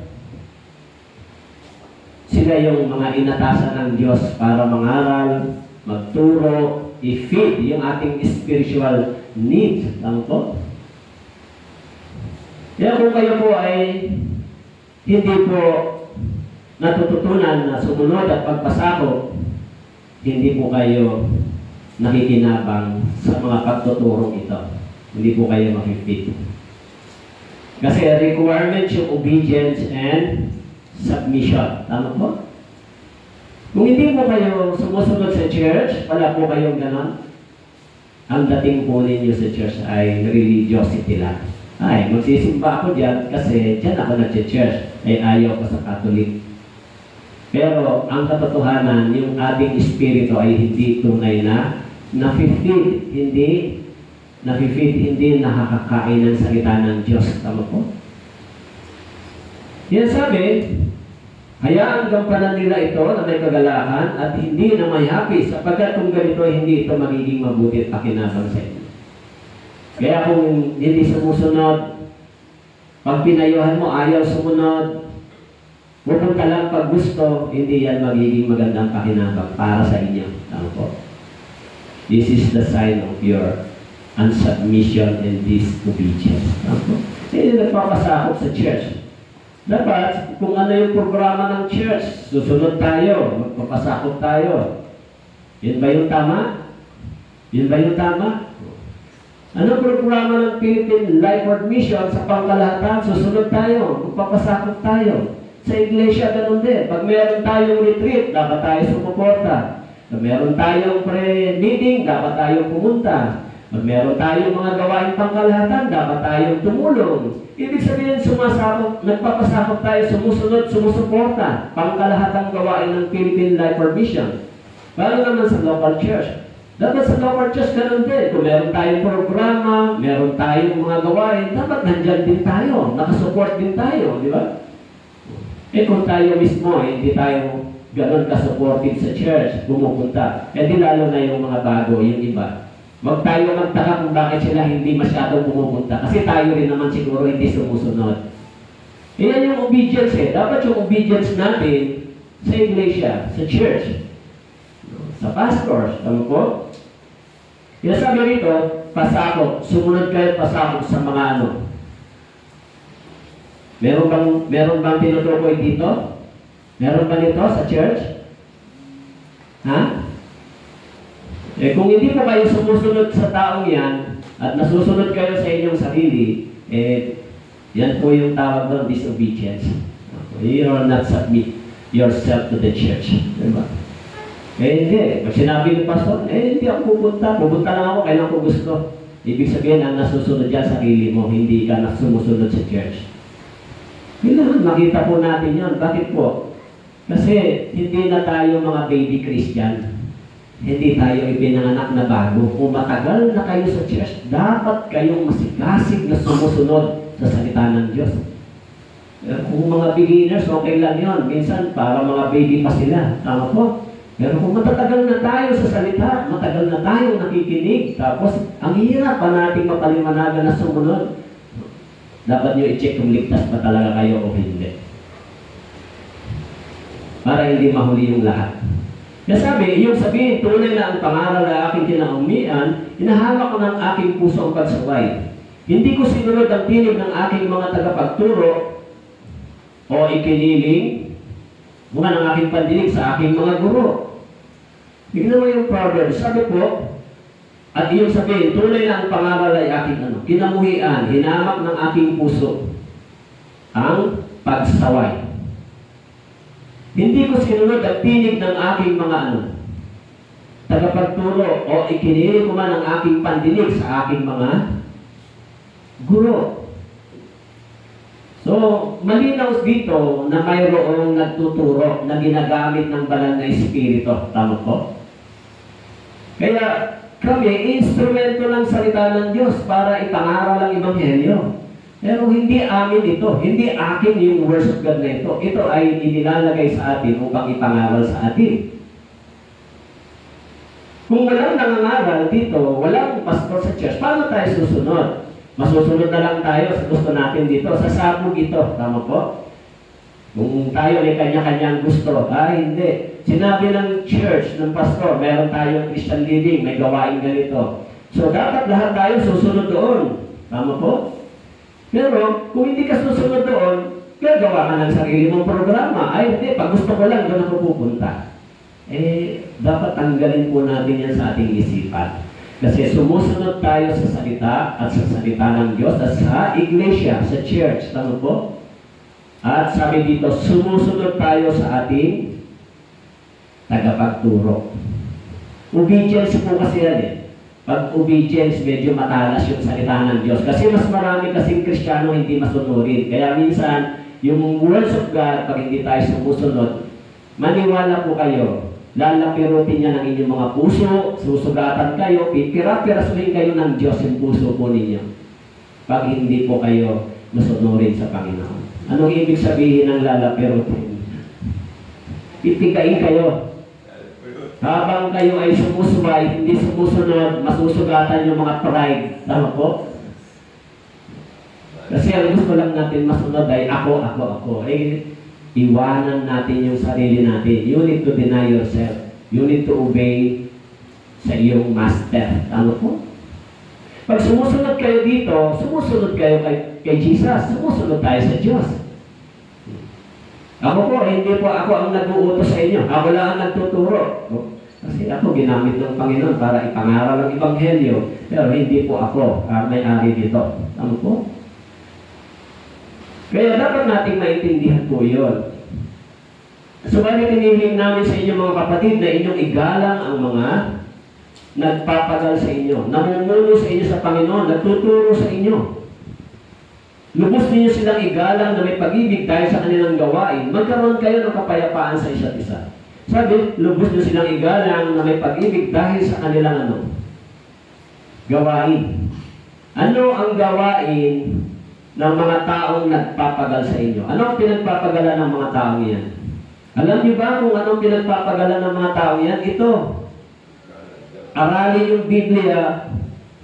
Sila yung mga inatasan ng Diyos para mangaral, magturo, i-feed yung ating spiritual needs. Tama po? Kaya kung kayo po ay hindi po natututunan na sumunod at pagpasako, hindi po kayo nakikinabang sa mga pagtuturong ito. Hindi po kayo makifit. Kasi requirement yung obedience and submission. Tama po? Kung hindi po kayo sumusunod sa church, wala po kayong ganon, ang dating po ninyo sa church ay religiosity lang. Ay, magsisimba ako dyan kasi dyan ako nag-church. Ay, ayaw ko sa Catholic. Pero, ang katotohanan, yung ating espiritu ay hindi tunay na nafe-feed, hindi nakakakain ng salita ng Diyos. Tama po? Yan sabi, hayaan gampanan nila ito na may kagalakan at hindi na may happy sapagkat kung ganito, hindi ito magiging mabuti at pakinabang sa inyo. Kaya kung hindi sumusunod, pag pinayuhan mo, ayaw sumunod, pupunta lang pag gusto, hindi yan magiging magandang pakinabang para sa inyo. Tama po? This is the sign of your unsubmission and disobedience. Tama po? Hindi nagpapasakop sa church. Dapat, kung ano yung programa ng church, susunod tayo, magpapasakop tayo. Yun ba yung tama? Yun ba yung tama? Ano programa ng Philippine Life Mission sa pangkalahatan? Susunod tayo, magpapasakop tayo. Sa iglesia, ganun din. Pag meron tayong retreat, dapat tayo sumuporta. Pag meron tayong pre-meeting, dapat tayong pumunta. Pag meron tayong mga gawain pangkalahatan, dapat tayong tumulong. Ibig sabihin, nagpapasakop tayo, sumusunod, sumusuporta. Pangkalahatang gawain ng Philippine Life Mission. Paano naman sa local church? Dapat sa local church, ganun din. Kung meron tayong programa, meron tayong mga gawain, dapat nandyan din tayo. Nakasupport din tayo, di ba? Eh kung tayo mismo, hindi tayo ganun ka-supportive sa church, pumupunta, eh di lalo na yung mga bago, yung iba. Huwag tayo magtaka kung bakit sila hindi masyadong pumupunta. Kasi tayo rin naman siguro hindi sumusunod. Yan yung obedience eh. Dapat yung obedience natin sa iglesia, sa church, sa pastors. Tama po? Kaya sabi rito, pasakop. Sumunod kayo pasakop sa mga ano. Meron bang tinutukoy dito? Meron ba nito sa church? Ha? Eh kung hindi po kayo sumusunod sa taong yan, at nasusunod kayo sa inyong sarili, eh, yan po yung tawag ng disobedience. You will not submit yourself to the church. Diba? Eh hindi. Pag sinabi ng pastor, eh hindi ako pupunta. Pupunta lang ako kailan ko gusto. Ibig sabihin, ang nasusunod yan sarili mo, hindi ka sumusunod sa church. Kailangan makita po natin yan. Bakit po? Kasi hindi na tayo mga baby Christian. Hindi tayo ipinanganak na bago. Kung matagal na kayo sa church, dapat kayong masigasig na sumusunod sa salita ng Diyos. Kung mga beginners, okay lang yun. Minsan, para mga baby pa sila. Tama po? Pero kung matatagal na tayo sa salita, matagal na tayo nakikinig, tapos ang hirap pa nating mapaliwanagan na sumunod, dapat nyo i-check kung ligtas pa talaga kayo o hindi. Para hindi mahuli yung lahat. Kaya sabi, yung sabihin, tunay na ang pangaral na aking kinaumian, hinahawak ko ng aking puso ang pagsaway. Hindi ko sinunod ang tinig ng aking mga tagapagturo o ikiniling mula ng aking pandinig sa aking mga guro. Tignan mo yung Proverbs. Sabi po, at iyong sabihin, tunay na ang pangaral ay aking kinamuhian, hinamak ng aking puso ang pagsaway. Hindi ko sinunod ang tinig ng aking mga tagapagturo o ikiniling ko man ang aking pandinig sa aking mga guro. So, malinaw dito na mayroong nagtuturo na ginagamit ng banal na espiritu. Tama po? Kaya kami, instrumento ng salita ng Diyos para ipangaral ang Ebanghelyo. Pero hindi amin ito. Hindi akin yung words of God na ito. Ito ay inilalagay sa atin upang ipangaral sa atin. Kung walang nangangaral dito, walang pastor sa church, paano tayo susunod? Masusunod na lang tayo sa gusto natin dito. Sasabog ito. Tama po? Kung tayo ay kanya-kanyang gusto, hindi. Sinabi ng church, ng pastor, meron tayong Christian living, may gawain ganito. So, dapat lahat tayo susunod doon. Tama po? Pero, kung hindi ka susunod doon, gagawa ka ng sarili mong programa. Ay, hindi. Pag gusto ko lang, doon ako pupunta. Dapat tanggalin po natin yan sa ating isipan. Kasi sumusunod tayo sa salita at sa salita ng Diyos at sa iglesia, sa church. Tama po? At sabi dito, sumusunod tayo sa ating tagapagturo. Obedience po kasi yan eh. Pag obedience, medyo matalas yung salita ng Diyos. Kasi mas marami kasing Kristiyano hindi masunurin. Kaya minsan, yung words of God, pag hindi tayo sumusunod, maniwala po kayo, lalapirutin niya ng inyong mga puso, susugatan kayo, pipira-pirasuhin kayo ng Diyos yung puso po ninyo. Pag hindi po kayo masunurin sa Panginoon. Anong ibig sabihin ng lalapirutin? Pipigain kayo. Habang kayo ay sumusubay, hindi sumusunod, masusugatan yung mga pride. Tama po? Kasi ang gusto lang natin masunod ay ako. Iwanan natin yung sarili natin. You need to deny yourself. You need to obey sa iyong master. Tama po? Pag sumusunod kayo dito, sumusunod kayo kay Jesus. Sumusunod tayo sa Diyos. Ako po, hindi po ako ang nag-uutos sa inyo. Ako lang ang nagtuturo. Kasi ako ginamit ng Panginoon para ipangaral ang Ebanghelyo. Pero hindi po ako may-ari dito. Tama po? Kaya dapat nating maintindihan po yun. Subalit hinihing namin sa inyo mga kapatid na inyong igalang ang mga nagpapagal sa inyo, namumuno sa inyo sa Panginoon, nagtuturo sa inyo. Lubos ninyo silang igalang na may pag-ibig dahil sa kanilang gawain. Magkaroon kayo ng kapayapaan sa isa't isa. Sabi, lubos nyo silang igalang na may pag-ibig dahil sa kanilang gawain. Ano ang gawain ng mga taong nagpapagal sa inyo? Ano ang pinagpapagala ng mga taong yan? Alam niyo ba kung anong pinagpapagala ng mga taong yan? Ito. Aralin yung Biblia,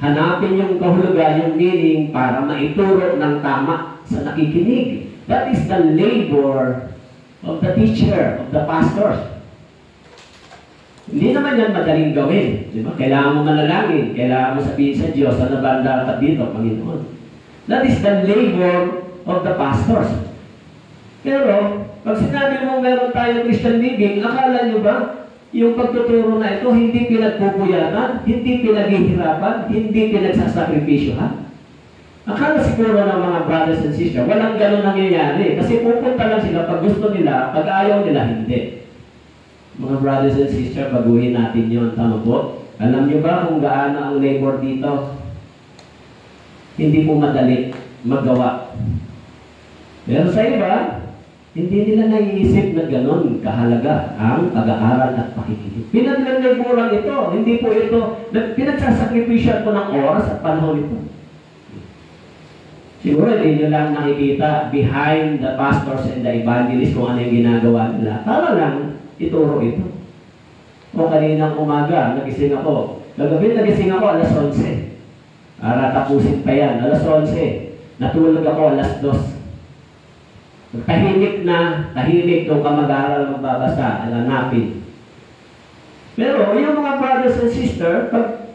hanapin yung kahulugan, yung meaning para maituro ng tama sa nakikinig. That is the labor of the teacher, of the pastors. Hindi naman yan madaling gawin. Diba? Kailangan mo manalangin. Kailangan mo sabihin sa Diyos, ano ba ang dapat dito, Panginoon? That is the labor of the pastors. Pero, pag sinabi mo meron tayong Christian living, akala nyo ba, yung pagtuturo na ito, hindi pinagpupuyatan, hindi pinaghihirapan, hindi pinagsasakripisyohan? Akala siguro ng mga brothers and sisters, walang ganun nangyayari. Kasi pupunta lang sila pag gusto nila, pag ayaw nila, hindi. Mga brothers and sisters, baguhin natin yun. Tama po? Alam nyo ba kung gaano ang labor dito? Hindi po madali magawa. Pero sa iba, hindi nila naiisip na gano'n kahalaga ang pag-aaral at pakikinig. Pinaglalayburan ito. Hindi po ito. Pinagsasakripisyan po ng oras at panahon ito. Siguro hindi nyo lang nakikita behind the pastors and the evangelists kung ano yung ginagawa nila. Para lang ituro ito. O kaninang umaga, nagising ako. Gagabi nagising ako alas 11. Para tapusin pa yan. Alas 11. Natulog ako alas 2. Tahimik doon ka mag-aaral, magbabasa, alanapin. Pero yung mga brothers and sisters, pag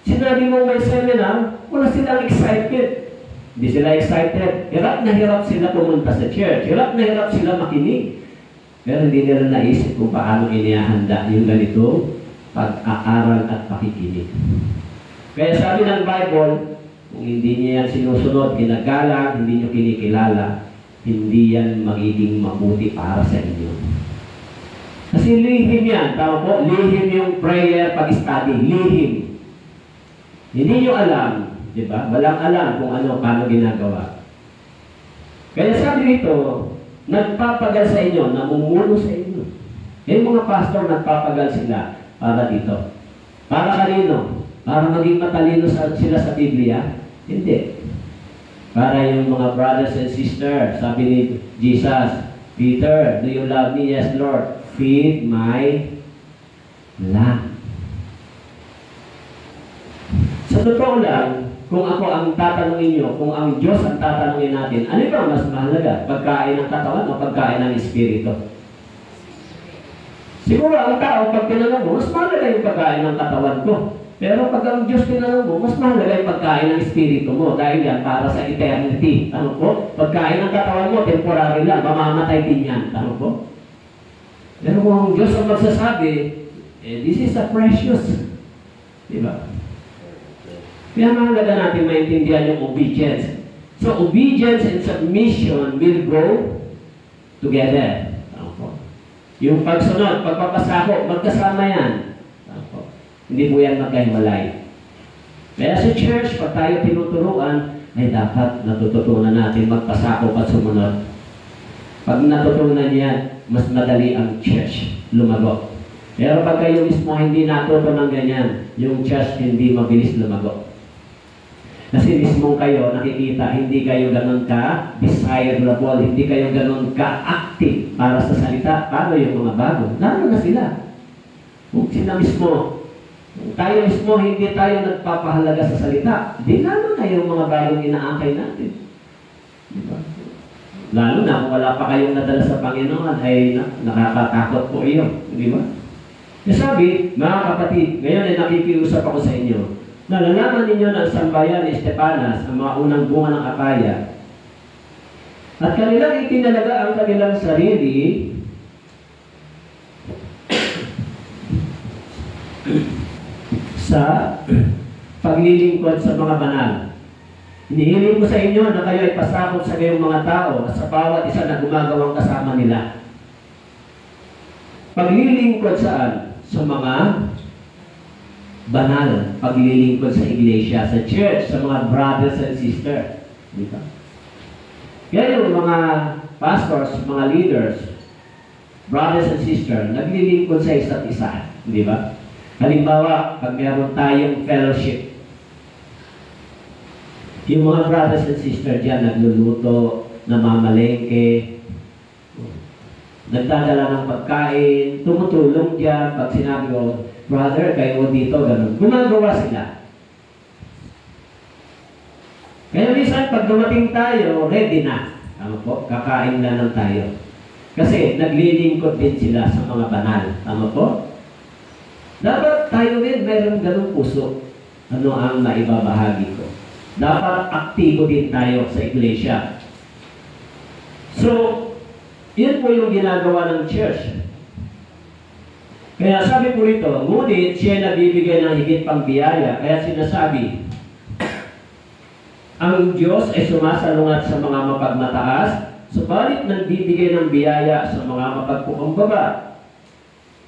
sinabi mo may seminar, wala silang excited. Hindi sila excited. Hirap na hirap sila pumunta sa church. Hirap na hirap sila makinig. Pero hindi nila naisip kung paano inihahanda yung ganito pag-aaral at pakikinig. Kaya sabi ng Bible, kung hindi niya yan sinusunod, ginagalang, hindi niyo kinikilala, hindi yan magiging mabuti para sa inyo. Kasi lihim yan. Tama po? Lihim yung prayer pag-study. Lihim. Hindi nyo alam. Diba? Walang alam kung ano, paano ginagawa. Kaya sabi nito, nagpapagal sa inyo, namumuno sa inyo. Yung mga pastor, nagpapagal sila para dito. Para kanino? Para maging matalino sila sa Biblia? Hindi. Para yung mga brothers and sisters, sabi ni Jesus, Peter, do you love me? Yes, Lord. Feed my lamb. Sa totoo lang, kung ako ang tatanungin nyo, kung ang Diyos ang tatanungin natin, ano ba mas mahalaga? Pagkain ng katawan o pagkain ng espiritu? Siguro ang tao, pag tinanong mo, mas mahalaga yung pagkain ng katawan ko. Pero pag ang Diyos tinanong mo, mas mahalaga yung pagkain ng espiritu mo dahil yan para sa eternity. Tanong ko, pagkain ng katawan mo, temporary lang, mamamatay din yan. Tanong ko. Pero kung ang Diyos ang magsasabi, this is a precious. Diba? Kaya mahalaga natin maintindihan yung obedience. So, obedience and submission will go together. Yung pagsunod, pagpapasako, magkasama yan. Hindi po yan magkahiwalay. Kaya sa church, pag tayo tinuturuan, ay dapat natututunan natin magpasako at sumunod. Pag natutunan yan, mas madali ang church lumago. Pero pag kayo mismo hindi natuto ng ganyan, yung church hindi mabilis lumago. Kasi mismo kayo nakikita, hindi kayo ganun ka-desirable, hindi kayo ganun ka-active para sa salita. Paano yung mga bago? Lalo na sila. Kung sila mismo, tayo mismo hindi tayo nagpapahalaga sa salita, di lalo na yung mga bagong inaakay natin. Diba? Lalo na kung wala pa kayong nadala sa Panginoon, ay nakakatakot po iyo. Di ba? Sabi, mga kapatid, ngayon ay nakikiusap ako sa inyo, nalalaman ninyo na ang sambayan ni Estepanas, ang mga unang bunga ng Akaya, at kanilang itinalaga ang kanilang sarili sa paglilingkod sa mga banal. Hinihiling ko sa inyo na kayo ay pasakop sa kayong mga tao at sa bawat isa na gumagawang kasama nila. Paglilingkod saan? Sa mga banal, paglilingkod sa iglesia, sa church, sa mga brothers and sisters. Diba? Kaya yung mga pastors, mga leaders, brothers and sisters, naglilingkod sa isa't isa. Di ba? Halimbawa, pag meron tayong fellowship, yung mga brothers and sisters dyan, nagluluto, namamalengke, nagdadala ng pagkain, tumutulong dyan, pag sinabi ko, brother, kayo dito, ganun. Gumagawa sila. Kaya minsan, pag dumating tayo, ready na. Tama po? Kakain na lang tayo. Kasi naglilingkod din sila sa mga banal. Tama po? Dapat tayo din mayroong ganung puso. Ano ang naibabahagi ko? Dapat aktibo din tayo sa iglesia. So, yun po yung ginagawa ng church. Kaya sabi po rito, ngunit siya nabibigay ng higit pang biyaya. Kaya sinasabi, ang Diyos ay sumasalungat sa mga mapagmataas, subalit nagbibigay ng biyaya sa mga mapagkukumbaba.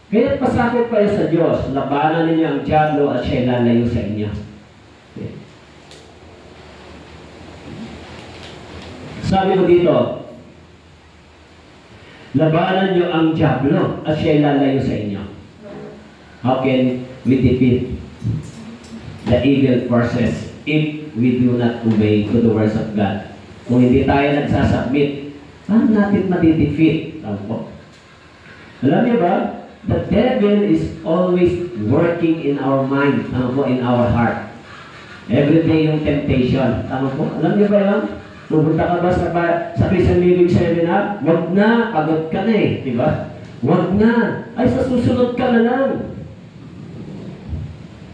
Kaya pasakop kayo sa Diyos, labanan ninyo ang diablo at siya lalayo sa inyo. Okay. Sabi ko dito, labanan nyo ang diablo at siya lalayo sa inyo. How can we defeat the evil forces if we do not obey to the words of God? Kung hindi tayo nagsasubmit, paano natin matidefeat? Alam niyo ba? The devil is always working in our mind, in our heart. Every day yung temptation. Alam niyo ba yan? Pupunta ka ba sa Christian Living Seminar? Wag na, pagod ka na eh. Diba? Wag na. Ay, sa susunod ka na lang.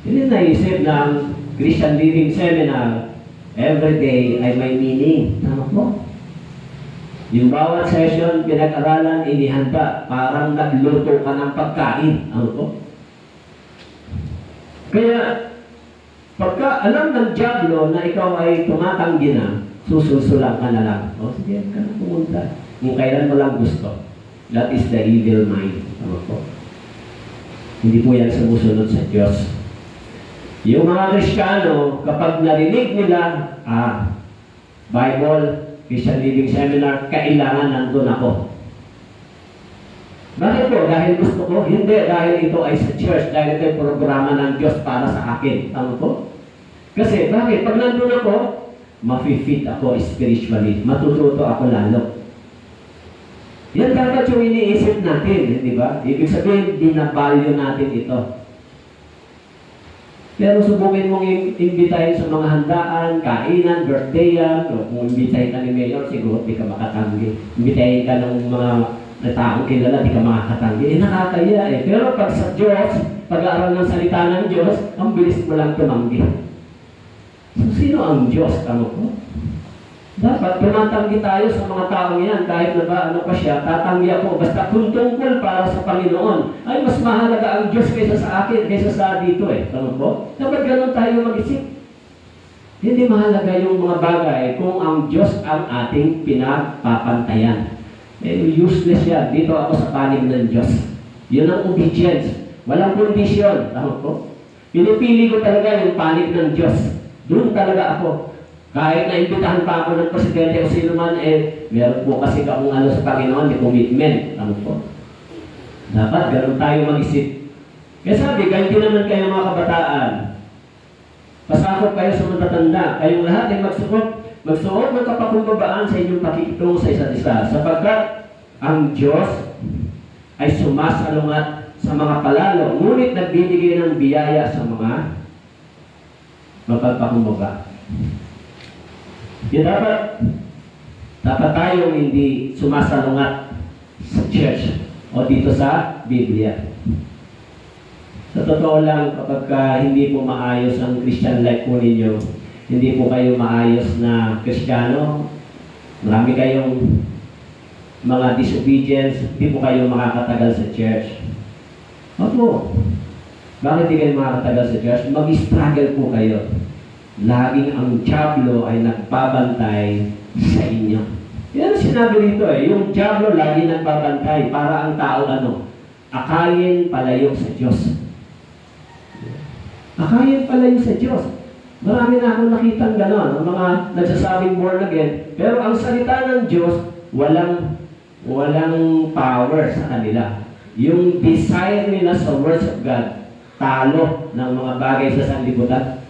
Hindi naisip ng Christian Living Seminar, every day ay may meaning. Tama po? Yung bawat session, pinag-aralan, inihanda, parang nagluto ka ng pagkain. Ano po? Kaya, pagka alam ng diablo na ikaw ay tumatanggi na, sususulang ka na lang. O, sige, ka na pumunta. Kung kailan mo lang gusto. That is the evil mind. Ano po? Hindi po yan sumusunod sa Diyos. Yung mga Kristiyano, kapag narinig nila, Bible, Christian Living Seminar, kailangan nandun ako. Bakit po? Dahil gusto ko? Hindi, dahil ito ay sa church, dahil ito ay programa ng Diyos para sa akin. Tama po? Kasi, bakit? Pag nandun ako, mafi-fit ako spiritually. Matututo ako lalo. Yan dapat yung iniisip natin, di ba? Ibig sabihin, binavalue natin ito. Pero subukin mong imbitahin sa mga handaan, kainan, birthdayan, o kung imbitahin ka ni Mayor, siguro di ka makatanggi. Imbitahin ka ng mga taong kilala, di ka makakatanggi. Nakakaya eh. Pero pag sa Diyos, pag-aaral ng salita ng Diyos, ang bilis mo lang tumanggi. So, sino ang Diyos? Ano po? Dapat tumatanggi tayo sa mga taong yan, kahit na ba ano pa siya, tatanggi ako. Basta kung tungkol para sa Panginoon, ay mas mahalaga ang Diyos kaysa sa akin, kaysa sa dito eh. Ano po? Dapat ganun tayo mag-isip. Hindi mahalaga yung mga bagay kung ang Diyos ang ating pinagpapantayan. Eh, useless yan. Dito ako sa panig ng Diyos. Yun ang obedience. Walang kondisyon. Ano po? Pinipili ko talaga yung panig ng Diyos. Doon talaga ako. Kahit naimbitahan pa ako ng presidente o sino man, eh, meron po kasi akong ano sa Panginoon, may commitment. Ano po? Dapat ganun tayo mag-isip. Kaya sabi, kahit di naman kayo mga kabataan, pasakop kayo sa matatanda, kayong lahat ay magsuot ng kapakumbabaan sa inyong pakikitungo sa isa't isa, sapagkat ang Diyos ay sumasalungat sa mga palalo, ngunit nagbibigay ng biyaya sa mga mapagpakumbaba. Kaya dapat tayong hindi sumasalungat sa church o dito sa Biblia. Sa totoo lang, kapag hindi po maayos ang Christian life po ninyo, hindi po kayo maayos na Kristiyano, marami kayong mga disobedience, hindi po kayo makakatagal sa church. Opo. Bakit hindi kayo makakatagal sa church? Mag-struggle po kayo. Laging ang diablo ay nagbabantay sa inyo. Yan ang sinabi rito eh. Yung diablo lagi nagbabantay para ang tao akayin palayo sa Diyos. Akayin palayo sa Diyos. Marami na akong nakitang gano'n. Ang mga nagsasabing born again. Pero ang salita ng Diyos, walang power sa kanila. Yung desire nila sa words of God, talo ng mga bagay sa sanlibutan.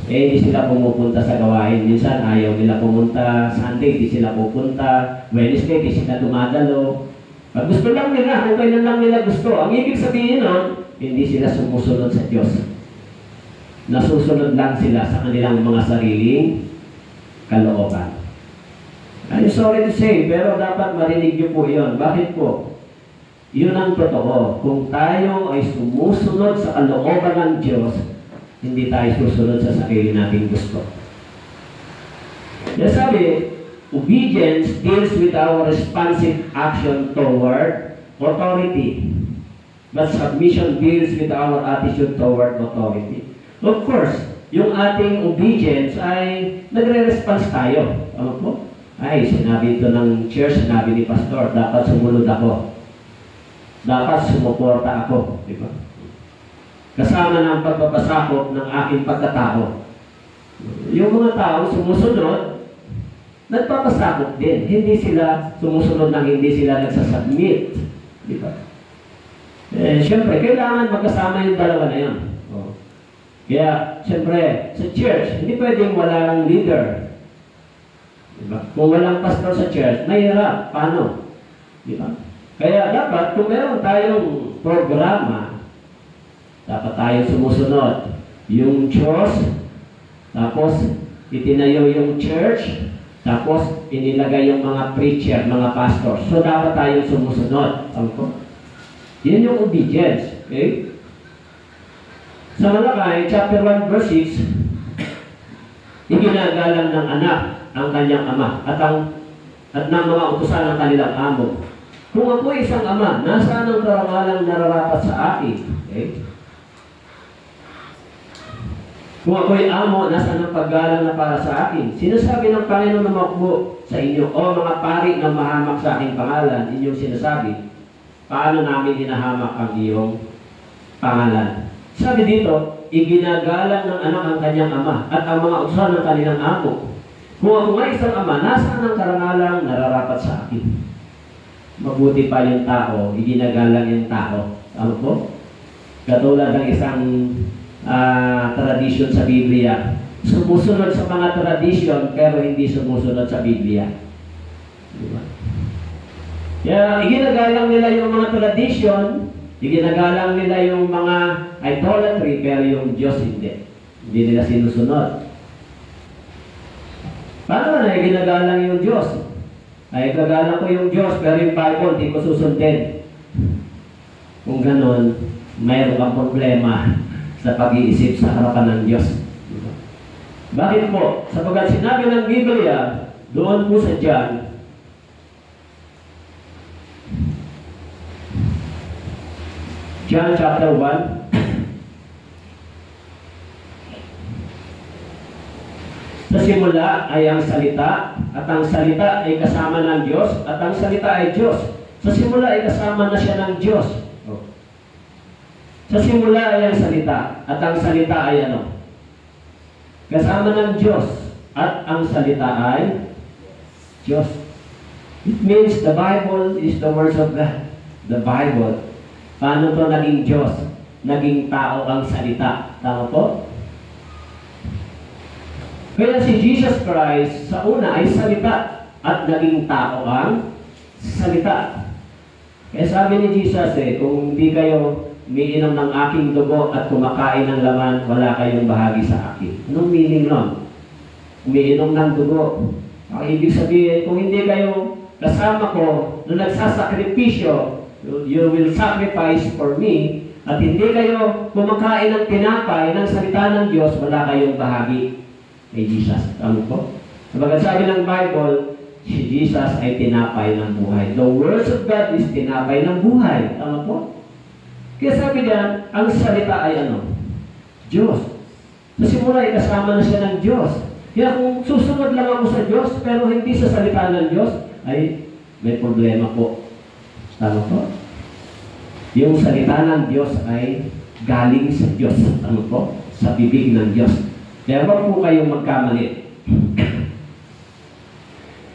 Eh, hindi sila pumupunta sa gawain. Minsan, ayaw nila pumunta. Sunday, hindi sila pupunta. Wednesday, hindi sila dumadalo. Pag gusto lang nila, kung kailan lang nila gusto. Ang ibig sabihin nun, hindi sila sumusunod sa Diyos. Nasusunod lang sila sa kanilang mga sariling kalooban. I'm sorry to say, pero dapat marinig niyo po yun. Bakit po? Yun ang totoo. Kung tayo ay sumusunod sa kalooban ng Diyos, hindi tayo susunod sa sarili nating gusto. Kaya sabi, obedience deals with our responsive action toward authority. But submission deals with our attitude toward authority. Of course, yung ating obedience ay nagre-response tayo. Ano po? Ay, sinabi ito ng church, sinabi ni pastor, dapat sumunod ako. Dapat sumuporta ako. Diba? Kasama ng pagpapasakop ng aking pagkatao. Yung mga tao sumusunod, nagpapasakop din. Hindi sila sumusunod nang hindi sila nagsasubmit. Di ba? Eh, siyempre, kailangan magkasama yung dalawa na yan. Oh. Kaya, siyempre, sa church, hindi pwedeng walang leader. Diba? Kung walang pastor sa church, mahirap. Paano? Diba? Kaya dapat, kung meron tayong programa, dapat tayo sumusunod. Yung Diyos, tapos itinayo yung church, tapos inilagay yung mga preacher, mga pastor. So dapat tayo sumusunod. Yan yung obedience. Okay? Sa Malakay, chapter 1, verse 6, iginagalang ng anak ang kanyang ama at ng mga utusan ng kanilang amo. Kung ako isang ama, nasaan ang karangalang nararapat sa akin? Okay? Kung ako'y amo, nasaan ang paggalang na para sa akin? Sinasabi ng Panginoon na makbo sa inyo, o mga pari na mahamak sa aking pangalan, inyong sinasabi, paano namin hinahamak ang iyong pangalan? Sabi dito, iginagalang ng anak ang kanyang ama at ang mga utusan ng kanilang amo. Kung ako nga isang ama, nasaan ang karangalang nararapat sa akin? Mabuti pa yung tao, iginagalang yung tao. Ano po? Katulad ng isang tradisyon sa Biblia, sumusunod sa mga tradisyon pero hindi sumusunod sa Biblia. Diba? Kaya iginagalang nila yung mga tradisyon, iginagalang nila yung mga idolatry, pero yung Diyos hindi. Hindi nila sinusunod. Paano na iginagalang yung Diyos? Ay, gagalang ko yung Diyos, pero yung Bible, di ko susundin. Kung ganon, mayroon kang problema sa pag-iisip sa harapan ng Diyos. Bakit po? Sapagkat sinabi ng Biblia, doon po sa John, John chapter 1, sa simula ay ang salita, at ang salita ay kasama ng Diyos, at ang salita ay Diyos. Sa simula ay kasama na siya ng Diyos. Sa simula ay ang salita, at ang salita ay ano? Kasama ng Diyos, at ang salita ay Diyos. It means the Bible is the words of God. The Bible. Paano to naging Diyos? Naging tao ang salita. Tama po? Kaya si Jesus Christ sa una ay salita at naging tao ang salita. Kaya sabi ni Jesus kung hindi kayo umiinom ng aking dugo at kumakain ng laman, wala kayong bahagi sa akin. Anong meaning nun? Umiinom ng dugo. Ang ibig sabihin, kung hindi kayo kasama ko na nagsasakripisyo, you will sacrifice for me, at hindi kayo kumakain ng tinapay ng salita ng Diyos, wala kayong bahagi kay Jesus. Ano po? Sabagat sabi ng Bible, si Jesus ay tinapay ng buhay. The words of God is tinapay ng buhay. Ano po? Kaya sabi diyan, ang salita ay ano? Diyos. Sa simula ay kasama na siya ng Diyos. Kaya kung susunod lang ako sa Diyos, pero hindi sa salita ng Diyos, ay may problema po. Tama po? Yung salita ng Diyos ay galing sa Diyos. Ano po? Sa bibig ng Diyos. Kaya wag po kayong magkamali.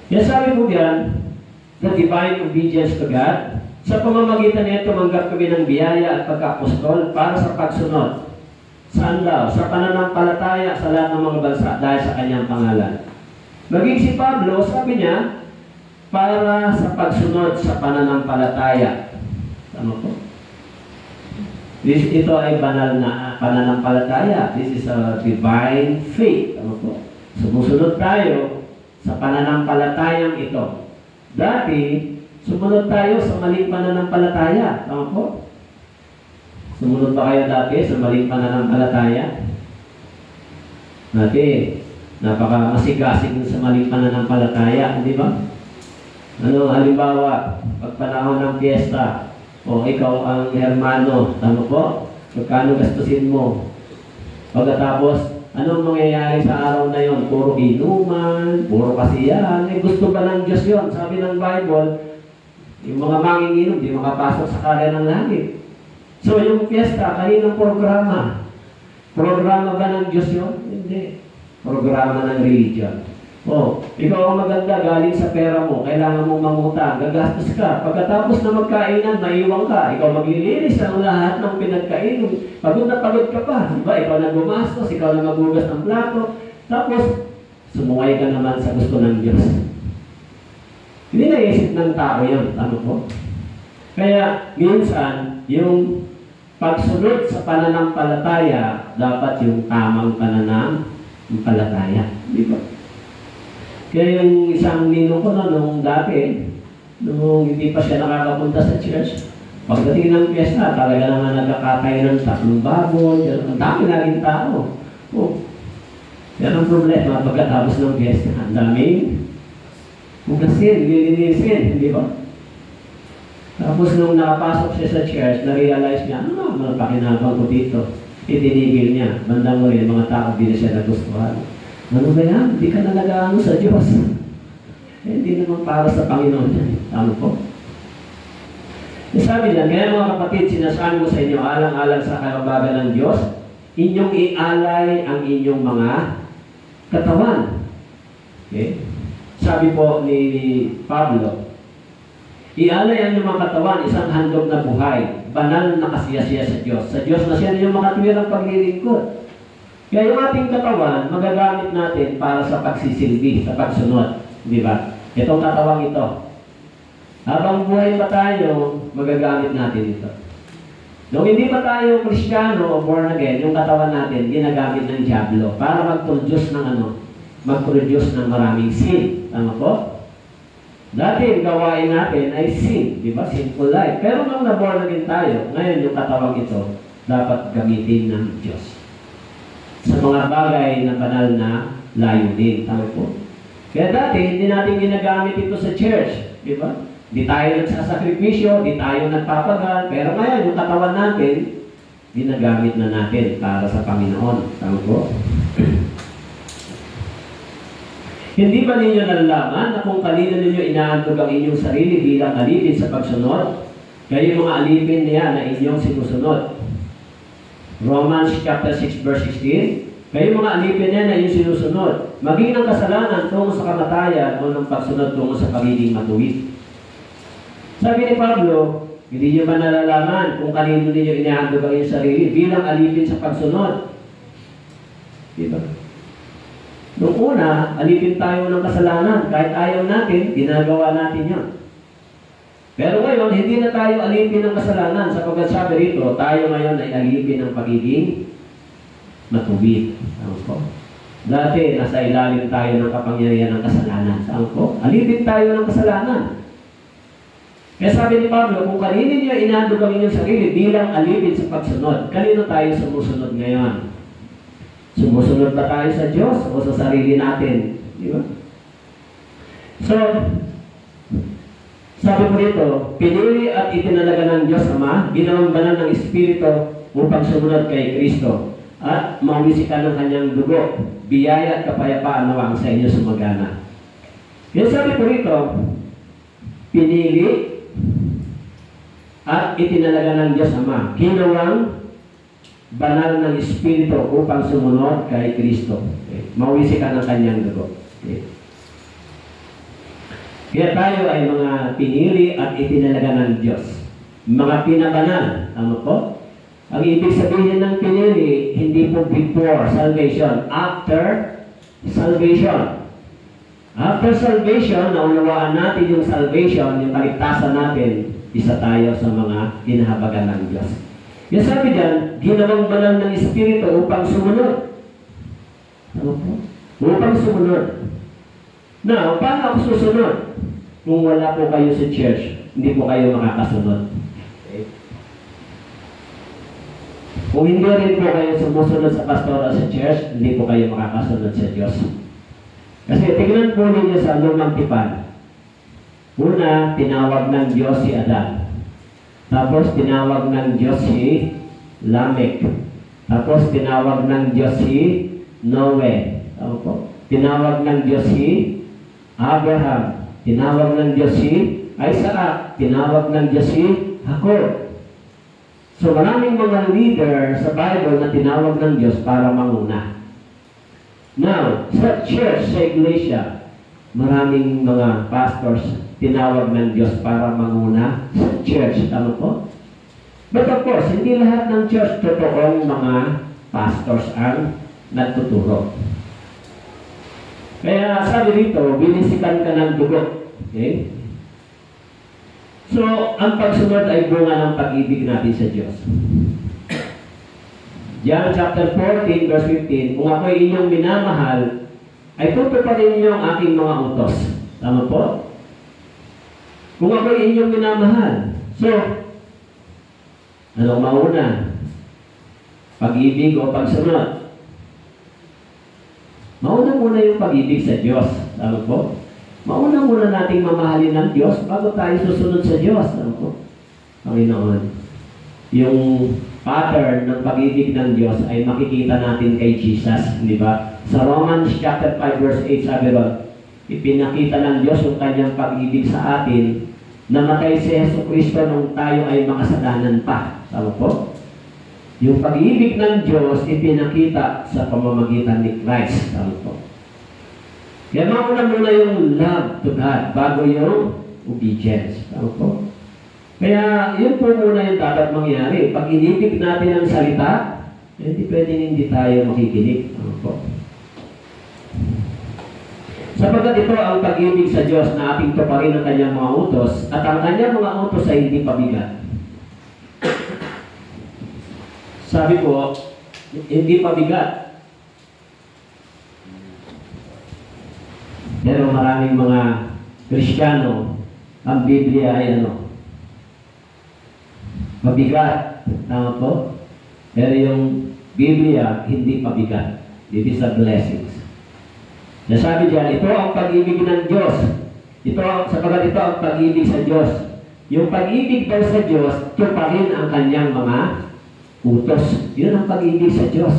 Kaya sabi po diyan, the divine obedience to God, sa pamamagitan nito tumanggap kami ng biyaya at pagka-apostol para sa pagsunod. Saan daw? Sa pananampalataya sa lahat ng mga bansa dahil sa kanyang pangalan. Maging si Pablo, sabi niya, para sa pagsunod sa pananampalataya. Ano po? Ito ay banal na pananampalataya. This is a divine faith. Ano po? Sumusunod tayo sa pananampalatayang ito. Dati, sumunod tayo sa maling pananampalataya. Tama po? Sumunod ba kayo dati sa maling pananampalataya? Dati, napaka-masigasig sa maling pananampalataya. Hindi ba? Ano, halimbawa, pag panahon ng fiesta, o ikaw ang hermano, tama po? Magkano gastusin mo? Pagkatapos, anong mangyayari sa araw na yon? Puro inuman, puro kasiyahan. Gusto ba ng Diyos yon? Sabi ng Bible, yung mga manginginom, di makapasok sa karya ng langit. So, yung fiesta, kaninang programa? Programa ba ng Diyos yon? Hindi. Programa ng religion. Ikaw ang maganda, galing sa pera mo, kailangan mong mangutang, gagastos ka. Pagkatapos na magkainan, maiwan ka. Ikaw maglilinis ang lahat ng pinagkainan. Pagod na pagod ka pa. Diba? Ikaw na gumastos, ikaw na magugas ng plato. Tapos, sumungay ka naman sa gusto ng Diyos. Hindi naisip ng tao yun. Ano po? Kaya, minsan, yung pagsunod sa pananampalataya, dapat yung tamang pananampalataya. Di ba? Kaya yung isang ninong ko na nung dati, nung hindi pa siya nakakapunta sa church, pagdating ng fiesta, talaga naman nagkakatay ng 3 baboy, ang dami naging tao. Yan ang problema pagkatapos ng fiesta. Ang daming hugasin, lilinisin, di ba? Tapos nung nakapasok siya sa church, na-realize niya, ano pakinabang ko dito? Itinigil niya. Bandang mo rin, mga tao, hindi na siya nagustuhan. Ano ba yan? Hindi ka nalagaano sa Diyos. Hindi naman para sa Panginoon yan. Tama po? Sabi niya, kaya mga kapatid, sinasabi ko sa inyo, alang-alang sa karabagan ng Diyos, inyong ialay ang inyong mga katawan. Okay? Sabi po ni Pablo, ialay ang inyong mga katawan, isang handog na buhay, banal na kasiyasiya sa Diyos. Sa Diyos na siya ninyong makatwirang paglilingkod. Kaya yung ating katawan, magagamit natin para sa pagsisilbi, sa pagsunod. Di ba? Itong katawang ito. Habang buhay pa tayo, magagamit natin ito. Nung hindi pa tayo Kristiyano o born again, yung katawan natin, ginagamit ng dyablo para mag-produce ng mag-produce ng maraming sin. Tama po? Dati, yung gawain natin ay sin. Di ba? Sinful life. Pero nung na-born again tayo, ngayon yung katawang ito, dapat gamitin ng Diyos sa mga bagay na banal na layunin. Tama po? Kaya dati, hindi natin ginagamit ito sa church. Di ba? Di tayo nagsasakripisyo, di tayo nagpapagal. Pero ngayon, yung katawan natin, ginagamit na natin para sa Panginoon. Tama po? Hindi ba ninyo nalalaman na kung kanino ninyo inaantog ang inyong sarili bilang alipin sa pagsunod, kayo mga alipin niya na inyong sinusunod? Romans chapter 6 verse 16, kayo mga alipin niya na inyong sinusunod, maging ng kasalanan tungo sa kamatayan o ng pagsunod tungo sa pagiging matuwid. Sabi ni Pablo, hindi niyo ba nalalaman kung kanino ninyo inaantog ang inyong sarili bilang alipin sa pagsunod? Diba? Noong una, alipin tayo ng kasalanan. Kahit ayaw natin, ginagawa natin yun. Pero ngayon, hindi na tayo alipin ng kasalanan. Sapagkat sabi rito, tayo ngayon ay alipin ng pagiging matuwid. Tama po? Dati, nasa ilalim tayo ng kapangyarihan ng kasalanan. Tama po? Alipin tayo ng kasalanan. Kaya sabi ni Pablo, kung kanino niyo inaandog ang inyong sarili bilang alipin sa pagsunod, kanino tayo sumusunod ngayon? Sumusunod ba tayo sa Diyos o sa sarili natin? Di ba? So, sabi ko dito, pinili at itinalaga ng Diyos Ama, ginawang banal ng Espiritu upang sumunod kay Kristo at mawisikan ng kanyang dugo, biyaya at kapayapaan nawang sa inyo sumagana. Kaya sabi ko rito, pinili at itinalaga ng Diyos Ama, ginawang banal ng Espiritu upang sumunod kay Kristo. Okay. Mawisikan ng kanyang dugo. Okay. Kaya tayo ay mga pinili at itinalaga ng Diyos. Mga pinabanal. Tama po? Ang ibig sabihin ng pinili, hindi po before salvation. After salvation. After salvation, naunawaan natin yung salvation, yung kaligtasan natin, isa tayo sa mga inahabagan ng Diyos. Kaya sabi diyan, ginawang banal ng Espiritu upang sumunod. Ano po? Upang sumunod. Now, paano ako susunod? Kung wala po kayo sa church, hindi po kayo makakasunod. Okay? Kung hindi rin po kayo sumusunod sa pastoral sa church, hindi po kayo makakasunod sa Diyos. Kasi tingnan po ninyo sa lumang tipan. Una, tinawag ng Diyos si Adan. Tapos tinawag ng Diyos si Lamech. Tapos tinawag ng Diyos si Noe. Tinawag ng Diyos si Abraham. Tinawag ng Diyos si Isaac. Tinawag ng Diyos si Jacob. So maraming mga leader sa Bible na tinawag ng Diyos para manguna. Now, sa church, sa iglesia, maraming mga pastors tinawag ng Diyos para manguna sa church. Tama po? But of course, hindi lahat ng church totoong mga pastors ang nagtuturo. Kaya sabi dito, binisikan ka ng dugo. Okay? So, ang pagsunod ay bunga ng pag-ibig natin sa Diyos. John chapter 14, verse 15, kung ako ay inyong minamahal, ay tutuparin niyo ang aking mga utos. Tama po? Kung ako ay inyong minamahal. So, anong mauna? Pag-ibig o pagsunod? Mauna muna yung pag-ibig sa Diyos. Tama po? Mauna muna nating mamahalin ng Diyos bago tayo susunod sa Diyos. Tama po? Panginoon. Yung pattern ng pag-ibig ng Diyos ay makikita natin kay Jesus. Di ba? Sa Romans chapter 5 verse 8 sabi ron, ipinakita ng Diyos yung kanyang pag-ibig sa atin, namatay si Jesucristo nung tayo ay makasalanan pa. Tama po? Yung pag-ibig ng Diyos ipinakita sa pamamagitan ni Christ. Tama po? Kaya mauna muna yung love to God bago yung obedience. Tama po? Kaya yun po muna yung dapat mangyari. Pag inibig natin ang salita, hindi pwedeng hindi tayo makikinig. Ano po? Sapagkat ito ang pag-ibig sa Diyos na ating tuparin ang kanyang mga utos at ang kanyang mga utos ay hindi pabigat. Sabi ko, hindi pabigat. Pero maraming mga Kristiyano, ang Biblia ay mabigat. Tama po? Pero yung Biblia, hindi pabigat. It is a blessing. Nasabi diyan, ito ang pag-ibig ng Diyos. Sapagkat ito ang pag-ibig sa Diyos. Yung pag-ibig daw sa Diyos, tuparin ang kanyang mga utos. Yun ang pag-ibig sa Diyos.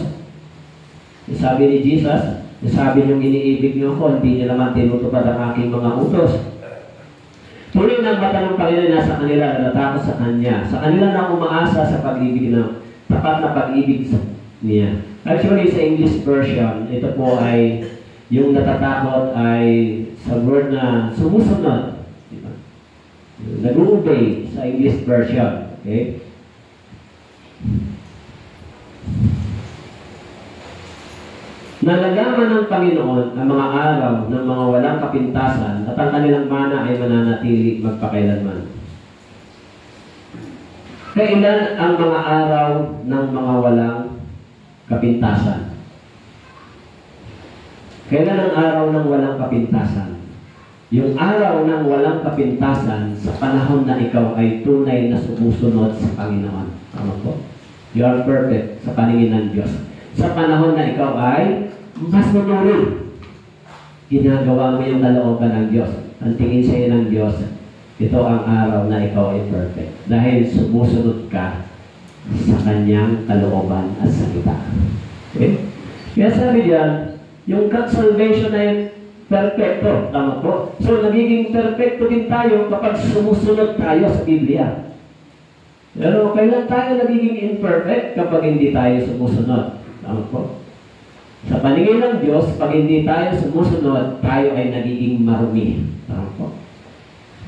Sabi ni Jesus, sabi niyong iniibig niyo ako, hindi niyo naman tinutupad ang aking mga utos. Tuloy ng mata ng Panginoon nasa kanila na natakot sa Kanya. Sa kanila na umaasa sa pag-ibig na tapat na pag-ibig niya. Actually, sa English version, ito po ay yung natatakot ay sa word na sumusunod. Diba? Nag-obey sa English version. Okay? Nalalaman ng Panginoon ang mga araw ng mga walang kapintasan at ang kanilang mana ay mananatili magpakailanman. Kailan ang mga araw ng mga walang kapintasan? Kailan ang araw ng walang kapintasan? Yung araw ng walang kapintasan sa panahon na ikaw ay tunay na sumusunod sa Panginoon. Tama po? You are perfect sa paningin ng Diyos. Sa panahon na ikaw ay mas manurin. Ginagawa mo yung kalooban ng Diyos. Ang tingin sa iyo ng Diyos, ito ang araw na ikaw ay perfect. Dahil sumusunod ka sa kanyang kalooban at salita. Okay? Kaya sabi diyan, yung salvation ay perfecto. Tama po? So, nagiging perfecto din tayo kapag sumusunod tayo sa Biblia. Pero kailan tayo nagiging imperfect kapag hindi tayo sumusunod? Tama po? Sa paningin ng Diyos, pag hindi tayo sumusunod, tayo ay nagiging marumi. Tama po?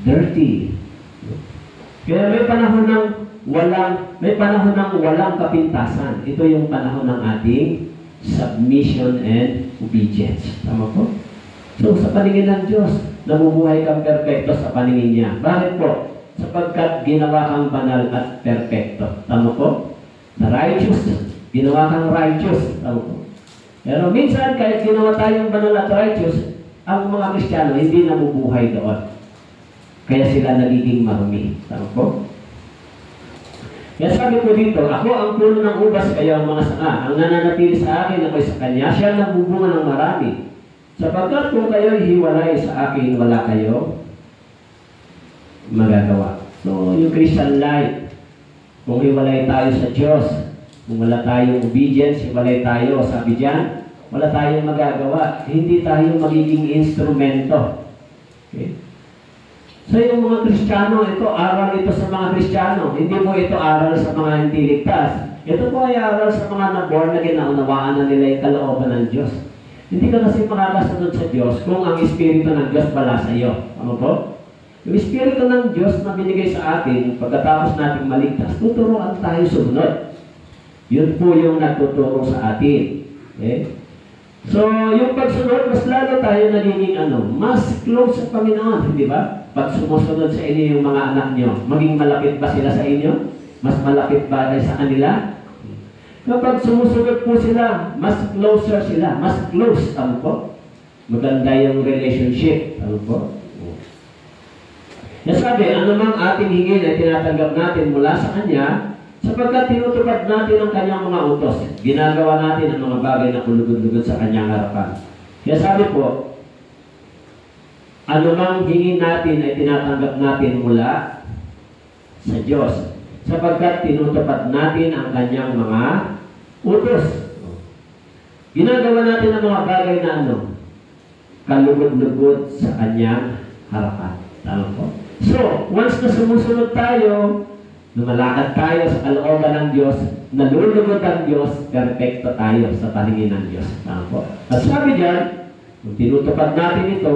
Dirty. Kaya may panahon ng walang kapintasan. Ito yung panahon ng ating submission and obedience. Tama po? So, sa paningin ng Diyos, nabubuhay kang perfecto sa paningin niya. Bakit po? Sapagkat ginawa kang banal at perfecto. Tama po? Na righteous. Ginawa kang righteous. Tama po? Pero minsan, kahit ginawa tayong banal at righteous, ang mga Kristiyano hindi nabubuhay doon. Kaya sila nagiging marumi. Tama po? Kaya sabi ko dito, ako ang puno ng ubas, kayo ang mga sanga. Ang nananatili sa akin, ako'y sa kanya, siya nagbubunga ng marami. Sapagkat kung kayo'y hiwalay sa akin, wala kayo magagawa. So, yung Christian life, kung hiwalay tayo sa Diyos, kung wala tayong obedience, hiwalay tayo, sabi diyan, wala tayong magagawa. Hindi tayo magiging instrumento. Okay? So, yung mga Kristiyano, ito, aral ito sa mga Kristiyano. Hindi mo ito aral sa mga hindi ligtas. Ito po ay aral sa mga na-born na ginaunawaan na nila yung kalooban ng Diyos. Hindi ka kasi makakasunod sa Diyos kung ang Espiritu ng Diyos wala sa iyo. Ano po? Yung Espiritu ng Diyos na binigay sa atin, pagkatapos natin maligtas, tuturuan tayo sumunod. Yun po yung nagtuturo sa atin. Okay? So, yung pagsunod, mas lalo tayo nagiging mas close sa Panginoon, di ba? Pag sumusunod sa inyo yung mga anak nyo, maging malapit ba sila sa inyo? Mas malapit ba tayo sa kanila? Kapag sumusunod po sila, mas closer sila, mas close, ano po? Maganda yung relationship, ano po? Nasabi, anumang ating hingin ay tinatanggap natin mula sa Kanya, sapagkat tinutupad natin ang Kanyang mga utos. Ginagawa natin ang mga bagay na kulugod-lugod sa Kanyang harapan. Kaya sabi po, anumang hingin natin ay tinatanggap natin mula sa Diyos, sapagkat tinutupad natin ang Kanyang mga utos. Ginagawa natin ang mga bagay na kalugod-lugod sa Kanyang harapan. Tama po? So, once na sumusunod tayo, lumalakad tayo sa kalooban ng Diyos, nalulugod ang Diyos, perfecto tayo sa paningin ng Diyos. Tama po? At sabi diyan, kung tinutupad natin ito,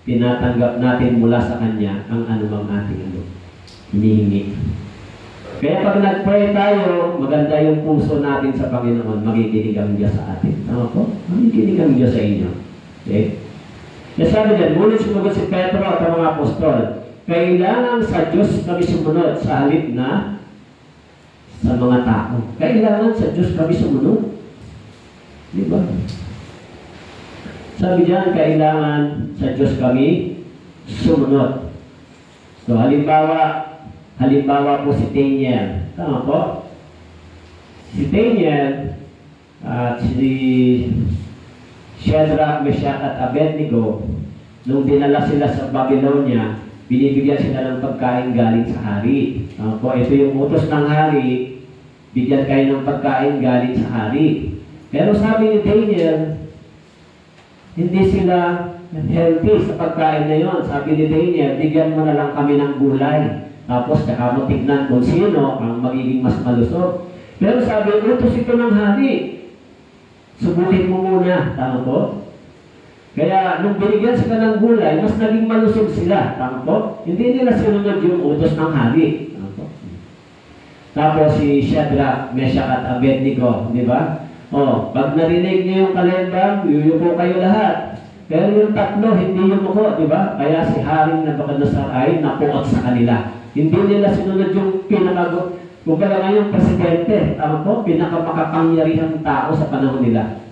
tinatanggap natin mula sa Kanya ang anumang ating hinihingi. Kaya pag nag-pray tayo, maganda yung puso natin sa Panginoon, magikinig ang Diyos sa atin. Tama po? Magikinig ang Diyos sa inyo. Okay? Kaya sabi dyan, ngunit sumagot si Pedro at ang mga apostol, kailangan sa Diyos kami sumunod sa halip na sa mga tao. Kailangan sa Diyos kami sumunod. Di ba? Sabi dyan, kailangan sa Diyos kami sumunod. So, halimbawa po si Daniel. Tama po? Si Daniel at si Shadrach, Meshach at Abednego, nung dinala sila sa Babylonia, binibigyan sila ng pagkain galing sa hari. Tama po? Ito yung utos ng hari, bigyan kayo ng pagkain galing sa hari. Pero sabi ni Daniel, hindi sila healthy sa pagkain na yun. Sabi ni Daniel, bigyan mo na lang kami ng gulay. Tapos, saka mo tignan kung sino ang magiging mas malusog. Pero sabi, utos ito ng hari. Subukin mo muna. Tama po? Kaya, nung binigyan sila ng gulay, mas naging malusog sila. Tama po? Hindi nila sinunod yung utos ng hari. Tama po? Tapos, si Shadrach, Meshach at Abednego, di ba? O, pag narinig niyo yung kalembang, yuyuko kayo lahat. Pero yung tatlo, hindi yumuko, di ba? Kaya si Haring Nabucodonosor ay napuot sa kanila. Hindi nila sinunod yung kung kaya ngayong presidente, tama po, pinakamakapangyarihang tao sa panahon nila.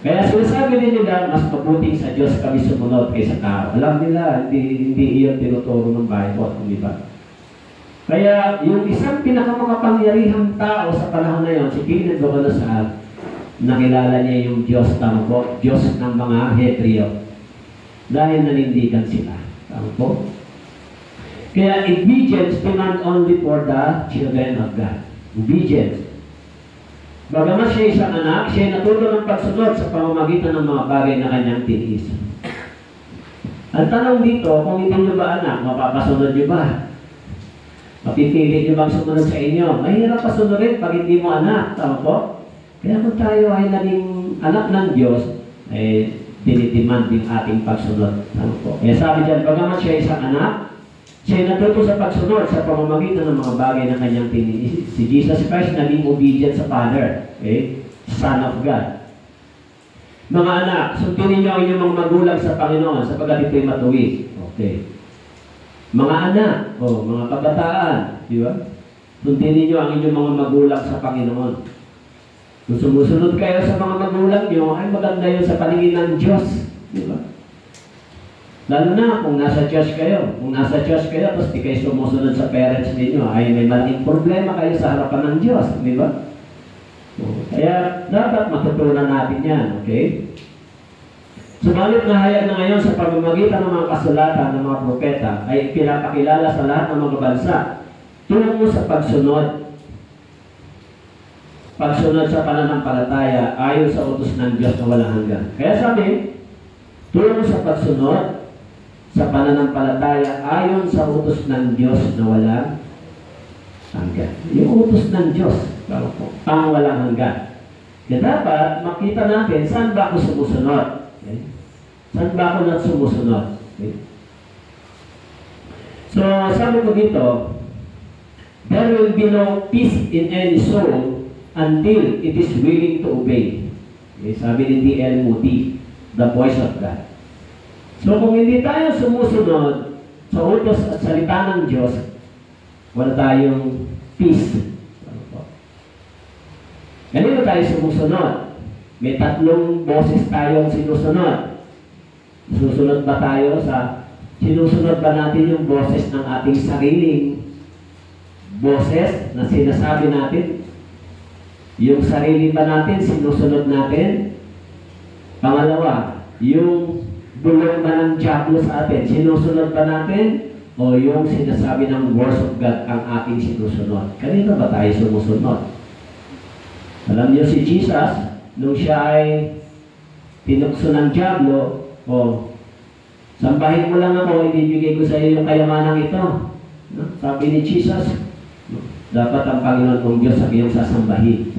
Kaya sinasabi din nila, mas mabuting sa Diyos kami sumunod kaysa tao. Alam nila, hindi iyon tinuturo ng Bible, di ba? Kaya yung isang pinakamakapangyarihang tao sa panahon na yun, si King Nabucodonosor, nakilala niya yung Diyos, tama po, Diyos ng mga Hebreo. Dahil nanindigan sila. Tama po? Kaya obedience demand only for the children of God. Obedience. Bagamat siya isang anak, siya natuto ng pagsunod sa pamamagitan ng mga bagay na kanyang tiniis. Ang tanong dito, kung hindi nyo ba anak, mapapasunod nyo ba? Mapipilit nyo bang sumunod sa inyo? Mahirap pasunodin pag hindi mo anak. Tama po? Kaya kung tayo ay naging anak ng Diyos, eh, dinidemand yung ating pagsunod. Tama po? Kaya sabi dyan, bagamat siya isang anak, siya natuto sa pagsunod sa pamamagitan ng mga bagay na kanyang tiniis. Si Jesus Christ naging obedient sa Father. Okay? Son of God. Mga anak, sundin niyo ang inyong mga magulang sa Panginoon sapagkat ito'y matuwid. Okay. Mga anak, mga kabataan, di ba? Sundin niyo ang inyong mga magulang sa Panginoon. Kung sumusunod kayo sa mga magulang niyo, ay maganda yun sa paningin ng Diyos. Di ba? Lalo na kung nasa church kayo. Kung nasa church kayo, tapos di kayo sumusunod sa parents ninyo, ay may malaking problema kayo sa harapan ng Diyos. Di ba? Kaya dapat matutunan natin yan. Okay? Subalit na hayag na ngayon sa pamamagitan ng mga kasulatan ng mga propeta ay pinapakilala sa lahat ng mga bansa tungo sa pagsunod. Pagsunod sa pananampalataya ayon sa utos ng Diyos na walang hanggan. Kaya sabi, tungo sa pagsunod sa pananampalataya ayon sa utos ng Diyos na walang hanggan. Yung utos ng Diyos, ang walang hanggan. Kaya dapat makita natin saan ba ako sumusunod. Okay? Saan ba ako na sumusunod? Okay? So, sabi ko dito, there will be no peace in any soul until it is willing to obey. Okay? Sabi ni D.L. Moody, the voice of God. So, kung hindi tayo sumusunod sa utos at salita ng Diyos, wala tayong peace. Ganito tayo sumusunod. May tatlong boses tayong sinusunod. Susunod ba tayo sinusunod ba natin yung boses ng ating sariling boses na sinasabi natin? Yung sarili ba natin, sinusunod natin? Pangalawa, yung bulong ba ng diablo sa atin, sinusunod ba natin? O yung sinasabi ng words of God ang ating sinusunod? Kanina ba tayo sumusunod? Alam niyo si Jesus, nung siya ay tinukso ng diablo, sambahin mo lang ako, ibibigay ko sa iyo yung kayamanang ito. No? Sabi ni Jesus, dapat ang Panginoon kong Diyos sa iyong sasambahin.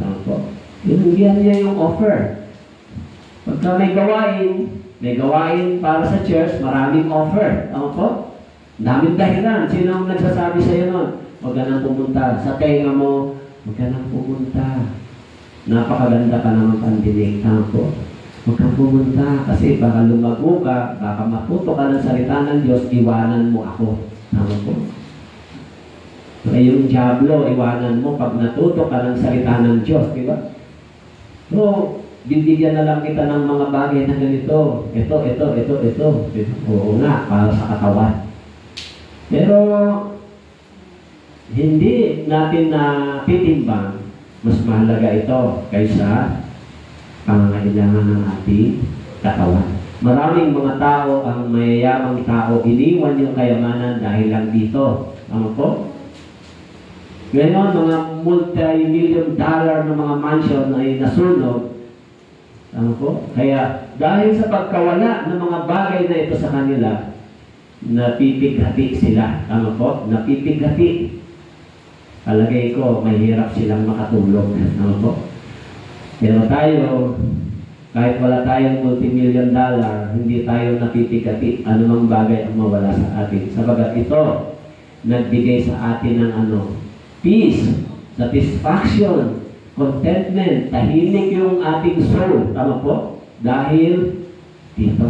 Binigyan niya yung offer. Pagka may gawain para sa church, maraming offer. Tama po? Daming dahilan. Sino ang nagsasabi sa iyo nun? huwag ka nang pumunta. Sa tenga mo, huwag ka nang pumunta. Napakaganda ka naman pandinig. Tama po. Huwag kang pumunta kasi baka lumago ka, baka matuto ka ng salita ng Diyos, iwanan mo ako. Tama po. Kaya yung diablo, iwanan mo pag natuto ka ng salita ng Diyos, di ba? So, bibigyan na lang kita ng mga bagay na ganito. Ito. Oo nga, para sa katawan. Pero, hindi natin na titimbang, mas mahalaga ito kaysa pangangailangan ng ating katawan. Maraming mga tao, ang mayayamang tao, iniwan yung kayamanan dahil lang dito. Ano po? Ngayon, mga multi-million dollar na mga mansion ay nasunog. Ano po? Kaya, dahil sa pagkawala ng mga bagay na ito sa kanila, napipighati sila. Ano po? Napipighati. Palagay ko, mahirap silang makatulog. Ano po? Pero tayo, kahit wala tayong multi-million dollar, hindi tayo napipighati. Anumang bagay ang mawala sa atin. Sabagat ito, nagbigay sa atin ng peace, satisfaction, contentment, tahimik yung ating soul. Tama po? Dahil dito.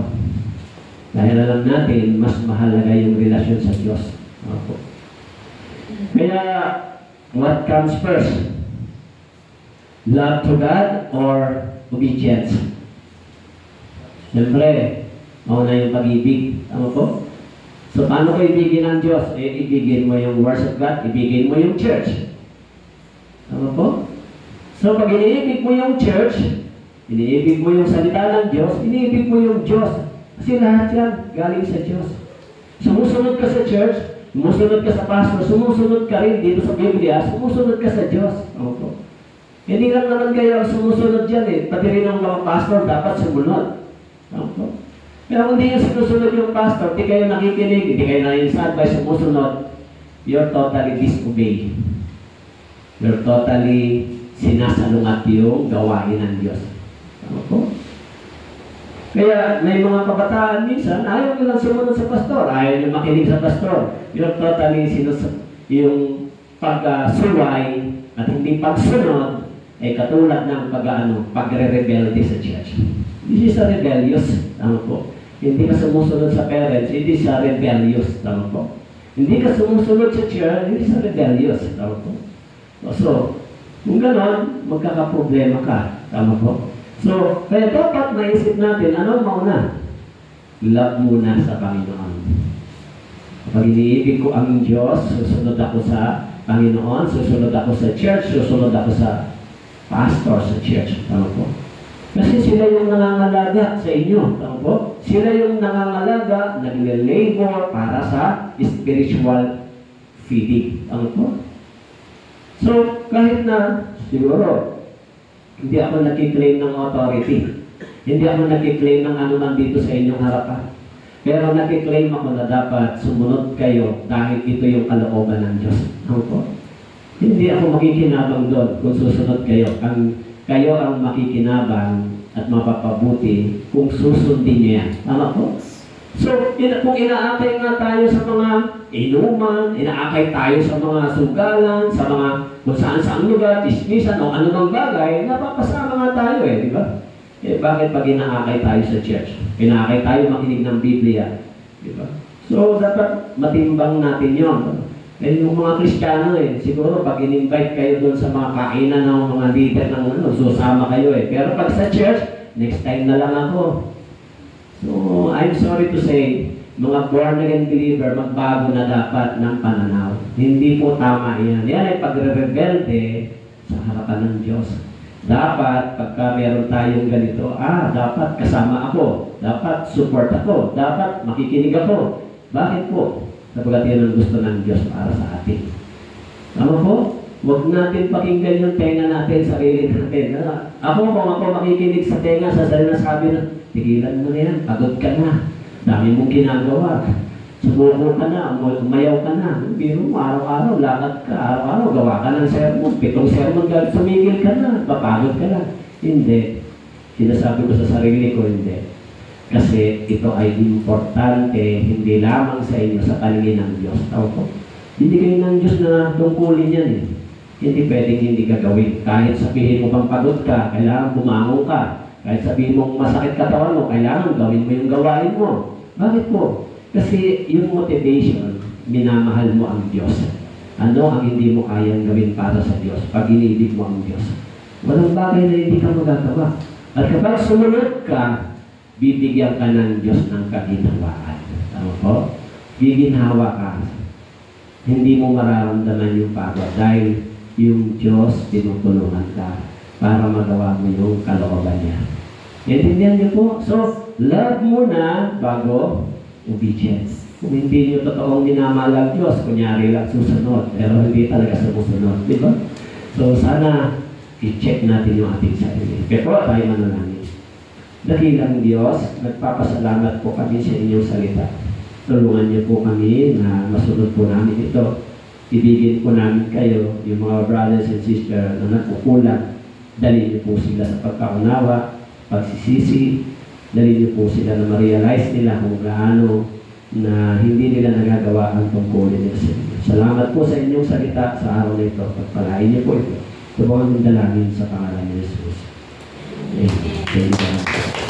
Dahil alam natin, mas mahalaga yung relasyon sa Diyos. Tama po. Kaya, what comes first? Love to God or obedience? Siyempre, mauna yung pag-ibig. Tama po? So, paano ko ibigin ang Diyos? Ibigin mo yung words of God, ibigin mo yung church. Tama po? So, pag iniibig mo yung church, iniibig mo yung salita ng Diyos, iniibig mo yung Diyos. Kasi lahat yan galing sa Diyos. Sumusunod ka sa church, sumusunod ka sa pastor, sumusunod ka rin dito sa Biblia, sumusunod ka sa Diyos. Tama po? Hindi lang naman kayo ang sumusunod dyan eh. Pati rin ang mga pastor dapat sumunod. Tama po? Pero kung hindi yung sinusunod yung pastor, hindi kayo nakikinig, hindi kayo na-advise sumusunod, you're totally disobeyed. You're totally sinasalungat yung gawain ng Diyos. Tama po? Kaya may mga kabataan minsan, ayaw nilang sumunod sa pastor, ayaw nilang makinig sa pastor. You're totally yung pag-suway at hindi pagsunod ay katulad ng pagre-rebelde sa church. This is a rebellious. Tama po? Hindi ka sumusunod sa parents, hindi siya rebellious. Tama po? Hindi ka sumusunod sa church, hindi siya rebellious. Tama po? So, kung gano'n, magkakaproblema ka. Tama po? So, kaya dapat maisip natin, ano mauna? Love muna sa Panginoon. Kapag iniibig ko ang Diyos, susunod ako sa Panginoon, susunod ako sa church, susunod ako sa pastor sa church. Tama po? Kasi sila yung nangangalaga sa inyo. Tama po? Sila yung nangangalaga, nagle-labor para sa spiritual feeding. Tama po? So, kahit na, siguro, hindi ako nakiklaim ng authority. Hindi ako nakiklaim ng anuman dito sa inyong harapan. Pero nakiklaim ako na dapat sumunod kayo dahil ito yung kalooban ng Diyos. Tama po? Hindi ako makikinabang doon kung susunod kayo. Kayo ang makikinabang at mapapabuti kung susundin niyo yan. Tama po? So, kung inaakay nga tayo sa mga inuman, inaakay tayo sa mga sugalan, sa mga kung saan-saan lugar, dismissan o anumang bagay, napapasama nga tayo di ba? Bakit pag inaakay tayo sa church? Inaakay tayo makinig ng Biblia, di ba? So, dapat matimbang natin yon. Yung mga Kristiyano siguro pag in-invite kayo doon sa mga kainan ng mga leader ng susama kayo Pero pag sa church, next time na lang ako. So, I'm sorry to say, mga born-again believer, magbago na dapat ng pananaw. Hindi po tama yan. Yan ay pagre-rebelde sa harapan ng Diyos. Dapat, pagka meron tayong ganito, dapat kasama ako. Dapat support ako. Dapat makikinig ako. Bakit po? Sapagkat yan ang gusto ng Diyos para sa atin. Tama po? Huwag natin pakinggan yung tenga natin, sarili natin. Kung ako makikinig sa tenga, sabi na, tigilan mo na yan, pagod ka na. Dami mong ginagawa. Sumuko ka na, umayaw ka na. Biro mo, araw-araw, lakad ka, araw-araw, gawa ka ng sermon. 7 sermon, sumigil ka na, papagod ka na. Hindi. Sinasabi ko sa sarili ko, hindi. Kasi ito ay importante, hindi lamang sa inyo, sa paningin ng Diyos. Tao po. Hindi kayo ng Diyos na tungkulin yan eh. Hindi pwedeng hindi gagawin. Kahit sabihin mo pang pagod ka, kailangan bumangon ka. Kahit sabihin mong masakit katawan mo, kailangan gawin mo yung gawain mo. Bakit po? Kasi yung motivation, minamahal mo ang Diyos. Ano ang hindi mo kayang gawin para sa Diyos pag inibig mo ang Diyos? Walang bagay na hindi ka magagawa. At kapag sumunod ka, bibigyan ka ng Diyos ng kaginhawaan. Tama po? Giginhawa ka. Hindi mo mararamdaman yung pagod dahil yung Diyos tinutulungan ka para magawa mo yung kalooban niya. Intindihan niyo po? So, love muna bago obedience. Kung hindi niyo totoong minamahal ang Diyos, kunyari lang susunod, pero hindi talaga sumusunod. Di ba? So, sana i-check natin yung ating sarili. Pero tayo manalangin. Dakilang Diyos, nagpapasalamat po kami sa inyong salita. Tulungan niyo po kami na masunod po namin ito. Ibigin po namin kayo, yung mga brothers and sisters na nagkukulang. Dali niyo po sila sa pagkaunawa, pagsisisi. Dali niyo po sila na ma-realize nila kung gaano na hindi nila nagagawa ang tungkulin nila sa inyo. Salamat po sa inyong salita sa araw na ito. Pagpalain niyo po ito. Ito po ang dalangin sa pangalan ni Jesus. Amen.